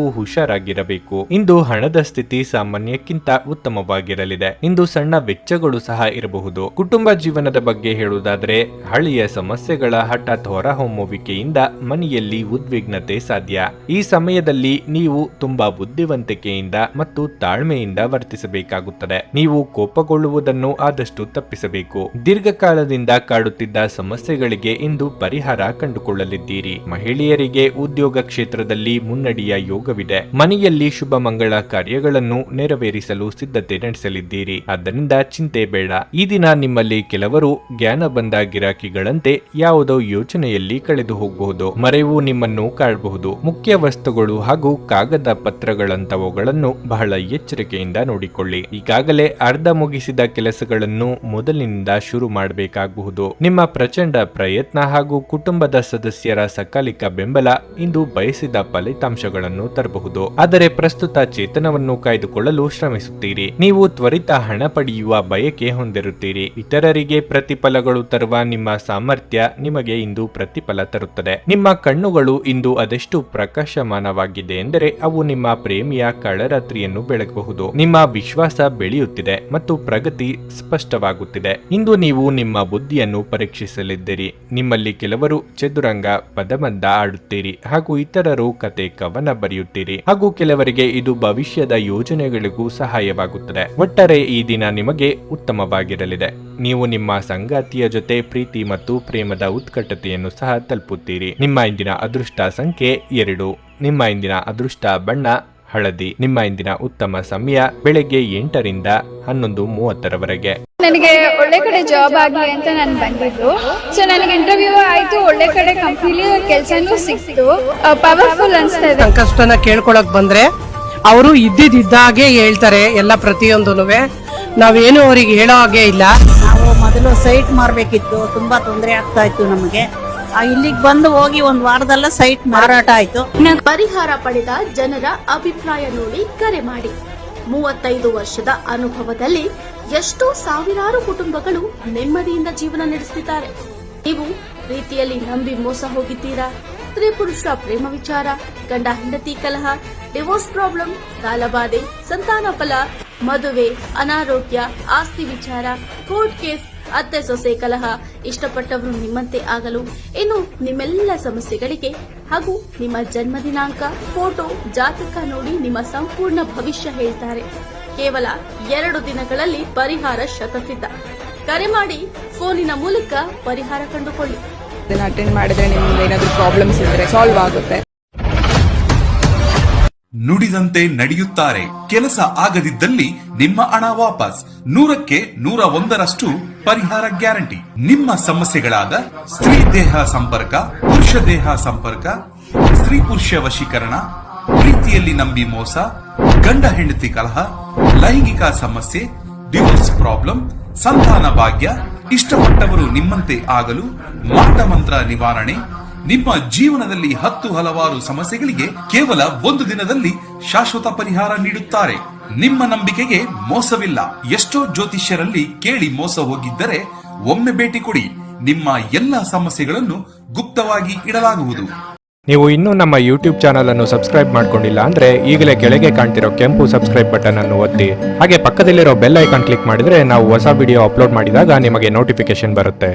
ಹುಷಾರಾಗಿರಬೇಕು. ಇಂದು ಹಣದ ಸ್ಥಿತಿ ಸಾಮಾನ್ಯಕ್ಕಿಂತ ಉತ್ತಮವಾಗಿರಲಿದೆ. ಇಂದು ಸಣ್ಣ ವೆಚ್ಚಗಳು ಸಹ ಇರಬಹುದು. ಕುಟುಂಬ ಜೀವನದ ಬಗ್ಗೆ ಹೇಳುವುದಾದರೆ ಹಳೆಯ ಸಮಸ್ಯೆಗಳ ಹಠಾತ್ ಹೊರಹೊಮ್ಮುವಿಕೆಯಿಂದ ಮನೆಯಲ್ಲಿ ಉದ್ವಿಗ್ನತೆ ಸಾಧ್ಯ. ಈ ಸಮಯದಲ್ಲಿ ನೀವು ತುಂಬಾ ಬುದ್ಧಿವಂತಿಕೆಯಿಂದ ಮತ್ತು ತಾಳ್ಮೆಯಿಂದ ವರ್ತಿಸಬೇಕಾಗುತ್ತದೆ. ನೀವು ಕೋಪಗೊಳ್ಳುವುದನ್ನು ಆದಷ್ಟು ತಪ್ಪಿಸಬೇಕು. ದೀರ್ಘಕಾಲದಿಂದ ಕಾಡುತ್ತಿದ್ದ ಸಮಸ್ಯೆಗಳಿಗೆ ಇಂದು ಪರಿಹಾರ ಕಂಡುಕೊಳ್ಳಲಿದ್ದೀರಿ. ಮಹಿಳೆಯರಿಗೆ ಉದ್ಯೋಗ ಕ್ಷೇತ್ರದಲ್ಲಿ ಮುನ್ನಡೆಯ ಯೋಗವಿದೆ. ಮನೆಯಲ್ಲಿ ಶುಭ ಮಂಗಳ ಕಾರ್ಯಗಳನ್ನು ನೆರವೇರಿಸಲು ಸಿದ್ಧತೆ ನಡೆಸಲಿದ್ದೀರಿ. ಆದ್ದರಿಂದ ಚಿಂತೆ ಬೇಡ. ಈ ದಿನ ನಿಮ್ಮಲ್ಲಿ ಕೆಲವರು ಜ್ಞಾನ ಬಂದ ಗಿರಾಕಿಗಳಂತೆ ಯಾವುದೋ ಯೋಚನೆಯಲ್ಲಿ ಕಳೆದು ಹೋಗಬಹುದು. ಮರೆವು ನಿಮ್ಮನ್ನು ಕಾಡಬಹುದು. ಮುಖ್ಯ ವಸ್ತುಗಳು ಹಾಗೂ ಕಾಗದ ಪತ್ರಗಳಂತವುಗಳನ್ನು ಬಹಳ ಎಚ್ಚರಿಕೆಯಿಂದ ನೋಡಿಕೊಳ್ಳಿ. ಈಗಾಗಲೇ ಅರ್ಧ ಮುಗಿಸಿದ ಕೆಲಸಗಳನ್ನು ಮೊದಲಿನಿಂದ ಶುರು ಮಾಡಬೇಕಾಗಬಹುದು. ನಿಮ್ಮ ಪ್ರಚಂಡ ಪ್ರಯತ್ನ ಹಾಗೂ ಕುಟುಂಬದ ಸದಸ್ಯರ ಸಕಾಲಿಕ ಬೆಂಬಲ ಇಂದು ಬಯಸಿದ ಫಲಿತಾಂಶಗಳನ್ನು ತರಬಹುದು. ಆದರೆ ಪ್ರಸ್ತುತ ಚೇತನವನ್ನು ಕಾಯ್ದುಕೊಳ್ಳಲು ಶ್ರಮಿಸುತ್ತೀರಿ. ನೀವು ತ್ವರಿತ ಹಣ ಪಡೆಯುವ ಬಯಕೆ ಹೊಂದಿರುತ್ತೀರಿ. ಇತರರಿಗೆ ಪ್ರತಿಫಲಗಳು ತರುವ ನಿಮ್ಮ ಸಾಮರ್ಥ್ಯ ನಿಮಗೆ ಇಂದು ಪ್ರತಿಫಲ ತರುತ್ತದೆ. ನಿಮ್ಮ ಕಣ್ಣುಗಳು ಇಂದು ಅದೆಷ್ಟು ಪ್ರಕಾಶಮಾನವಾಗಿದೆ ಎಂದರೆ ಅವು ನಿಮ್ಮ ಪ್ರೇಮಿಯ ಕಳರಾತ್ರಿಯನ್ನು ಬೆಳಗಬಹುದು. ನಿಮ್ಮ ವಿಶ್ವಾಸ ಬೆಳೆಯುತ್ತಿದೆ ಮತ್ತು ಪ್ರಗತಿ ಸ್ಪಷ್ಟವಾಗುತ್ತಿದೆ. ಇಂದು ನೀವು ನಿಮ್ಮ ಬುದ್ಧಿಯನ್ನು ಪರೀಕ್ಷಿಸಲಿದ್ದೀರಿ. ನಿಮ್ಮಲ್ಲಿ ಕೆಲವರು ಚದುರಂಗ ಪದಬಂಧ ಆಡುತ್ತೀರಿ ಹಾಗೂ ಇತರರು ಕತೆ ಕವನ ಬರೆಯುತ್ತೀರಿ ಹಾಗೂ ಕೆಲವರಿಗೆ ಇದು ಭವಿಷ್ಯದ ಯೋಜನೆಗಳಿಗೂ ಸಹಾಯವಾಗುತ್ತದೆ. ಒಟ್ಟಾರೆ ಈ ದಿನ ನಿಮಗೆ ಉತ್ತಮವಾಗಿರಲಿದೆ. ನೀವು ನಿಮ್ಮ ಸಂಗಾತಿಯ ಜೊತೆ ಪ್ರೀತಿ ಮತ್ತು ಪ್ರೇಮದ ಉತ್ಕಟತೆಯನ್ನು ಸಹ ತಲುಪುತ್ತೀರಿ. ನಿಮ್ಮ ಇಂದಿನ ಅದೃಷ್ಟ ಸಂಖ್ಯೆ 2. ನಿಮ್ಮ ಇಂದಿನ ಅದೃಷ್ಟ ಬಣ್ಣ ಹಳದಿ. ನಿಮ್ಮ ಇಂದಿನ ಉತ್ತಮ ಸಮಯ ಬೆಳಗ್ಗೆ 8ರಿಂದ 11:30ರವರೆಗೆ. ನನಗೆ ಒಳ್ಳೆ ಕಡೆ ಜಾಬ್ ಆಗಲಿ ಅಂತ ನಾನು ಬಂದಿದ್ದು. ಸೊ ನನಗೆ ಇಂಟರ್ವ್ಯೂ ಆಯ್ತು, ಒಳ್ಳೆ ಕಡೆ ಕಂಪ್ನಿಲಿ ಕೆಲಸನೂ ಸಿಕ್ತು. ಪವರ್ಫುಲ್ ಅನ್ಸ್ತಾ ಇದೆ. ಕಷ್ಟನ ಕೇಳ್ಕೊಳಕ್ ಬಂದ್ರೆ ಅವರು ಇದ್ದಿದ್ದಾಗೆ ಹೇಳ್ತಾರೆ ಎಲ್ಲ ಪ್ರತಿಯೊಂದೂನುವೆ. ನಾವೇನು ಅವರಿಗೆ ಹೇಳೋ ಹಾಗೆ ಇಲ್ಲ. ನಾವು ಮೊದಲು ಸೈಟ್ ಮಾರಬೇಕಿತ್ತು, ತುಂಬಾ ತೊಂದರೆ ಆಗ್ತಾ ಇತ್ತು ನಮಗೆ. ಇಲ್ಲಿಗೆ ಬಂದು ಹೋಗಿ ಒಂದು ವಾರದಲ್ಲ ಸೈಟ್ ಮಾರಾಟ ಆಯ್ತು. ಪರಿಹಾರ ಪಡೆದ ಜನರ ಅಭಿಪ್ರಾಯ ನೋಡಿ ಕರೆ ಮಾಡಿ. 35 ವರ್ಷದ ಅನುಭವದಲ್ಲಿ ಎಷ್ಟೋ ಸಾವಿರಾರು ಕುಟುಂಬಗಳು ನೆಮ್ಮದಿಯಿಂದ ಜೀವನ ನಡೆಸುತ್ತಿದ್ದಾರೆ. ನೀವು ಪ್ರೀತಿಯಲ್ಲಿ ನಂಬಿ ಮೋಸ ಹೋಗಿದ್ದೀರಾ? ಸ್ತ್ರೀ ಪುರುಷ ಪ್ರೇಮ ವಿಚಾರ, ಗಂಡ ಹೆಂಡತಿ ಕಲಹ, ಡಿವೋರ್ಸ್ ಪ್ರಾಬ್ಲಮ್, ಸಾಲಬಾಧೆ, ಸಂತಾನ ಫಲ, ಮದುವೆ, ಅನಾರೋಗ್ಯ, ಆಸ್ತಿ ವಿಚಾರ, ಕೋರ್ಟ್ ಕೇಸ್, ಅತ್ತೆ ಸೊಸೆ ಕಲಹ, ಇಷ್ಟಪಟ್ಟವರು ನಿಮ್ಮಂತೆ ಆಗಲು, ಇನ್ನು ನಿಮ್ಮೆಲ್ಲ ಸಮಸ್ಯೆಗಳಿಗೆ ಹಾಗೂ ನಿಮ್ಮ ಜನ್ಮ ದಿನಾಂಕ, ಫೋಟೋ, ಜಾತಕ ನೋಡಿ ನಿಮ್ಮ ಸಂಪೂರ್ಣ ಭವಿಷ್ಯ ಹೇಳ್ತಾರೆ. ಕೇವಲ 2 ದಿನಗಳಲ್ಲಿ ಪರಿಹಾರ ಶತಸಿದ್ಧ. ಕರೆ ಮಾಡಿ ಫೋನಿನ ಮೂಲಕ ಪರಿಹಾರ ಕಂಡುಕೊಳ್ಳಿ. ಅಟೆಂಡ್ ಮಾಡಿದ್ರೆ ನಿಮ್ಗೆ ಏನಾದರೂ ಪ್ರಾಬ್ಲಮ್ಸ್ ಇದ್ರೆ ಸಾಲ್ವ್ ಆಗುತ್ತೆ. ನುಡಿದಂತೆ ನಡೆಯುತ್ತಾರೆ. ಕೆಲಸ ಆಗದಿದ್ದಲ್ಲಿ ನಿಮ್ಮ ಹಣ ವಾಪಸ್. 100ಕ್ಕೆ 101ರಷ್ಟು ಪರಿಹಾರ ಗ್ಯಾರಂಟಿ. ನಿಮ್ಮ ಸಮಸ್ಯೆಗಳಾದ ಸ್ತ್ರೀ ದೇಹ ಸಂಪರ್ಕ, ಪುರುಷ ದೇಹ ಸಂಪರ್ಕ, ಸ್ತ್ರೀ ಪುರುಷ ವಶೀಕರಣ, ಪ್ರೀತಿಯಲ್ಲಿ ನಂಬಿ ಮೋಸ, ಗಂಡ ಹೆಂಡತಿ ಕಲಹ, ಲೈಂಗಿಕ ಸಮಸ್ಯೆ, ಡಿವೋರ್ಸ್ ಪ್ರಾಬ್ಲಮ್, ಸಂತಾನ ಭಾಗ್ಯ, ಇಷ್ಟಪಟ್ಟವರು ನಿಮ್ಮಂತೆ ಆಗಲು ಮಾಟ ಮಂತ್ರ ನಿವಾರಣೆ, ನಿಮ್ಮ ಜೀವನದಲ್ಲಿ 10 ಹಲವಾರು ಸಮಸ್ಯೆಗಳಿಗೆ ಕೇವಲ 1 ದಿನದಲ್ಲಿ ಶಾಶ್ವತ ಪರಿಹಾರ ನೀಡುತ್ತಾರೆ. ನಿಮ್ಮ ನಂಬಿಕೆಗೆ ಮೋಸವಿಲ್ಲ. ಎಷ್ಟೋ ಜ್ಯೋತಿಷ್ಯರಲ್ಲಿ ಕೇಳಿ ಮೋಸ ಹೋಗಿದ್ದರೆ ಒಮ್ಮೆ ಭೇಟಿ ಕೊಡಿ. ನಿಮ್ಮ ಎಲ್ಲ ಸಮಸ್ಯೆಗಳನ್ನು ಗುಪ್ತವಾಗಿ ಇಡಲಾಗುವುದು. ನೀವು ಇನ್ನೂ ನಮ್ಮ ಯೂಟ್ಯೂಬ್ ಚಾನಲ್ ಅನ್ನು ಸಬ್ಸ್ಕ್ರೈಬ್ ಮಾಡ್ಕೊಂಡಿಲ್ಲ ಅಂದ್ರೆ ಈಗಲೇ ಕೆಳಗೆ ಕಾಣ್ತಿರೋ ಕೆಂಪು ಸಬ್ಸ್ಕ್ರೈಬ್ ಬಟನ್ ಅನ್ನು ಒತ್ತಿ. ಹಾಗೆ ಪಕ್ಕದಲ್ಲಿರೋ ಬೆಲ್ ಐಕಾನ್ ಕ್ಲಿಕ್ ಮಾಡಿದ್ರೆ ನಾವು ಹೊಸ ವಿಡಿಯೋ ಅಪ್ಲೋಡ್ ಮಾಡಿದಾಗ ನಿಮಗೆ ನೋಟಿಫಿಕೇಶನ್ ಬರುತ್ತೆ.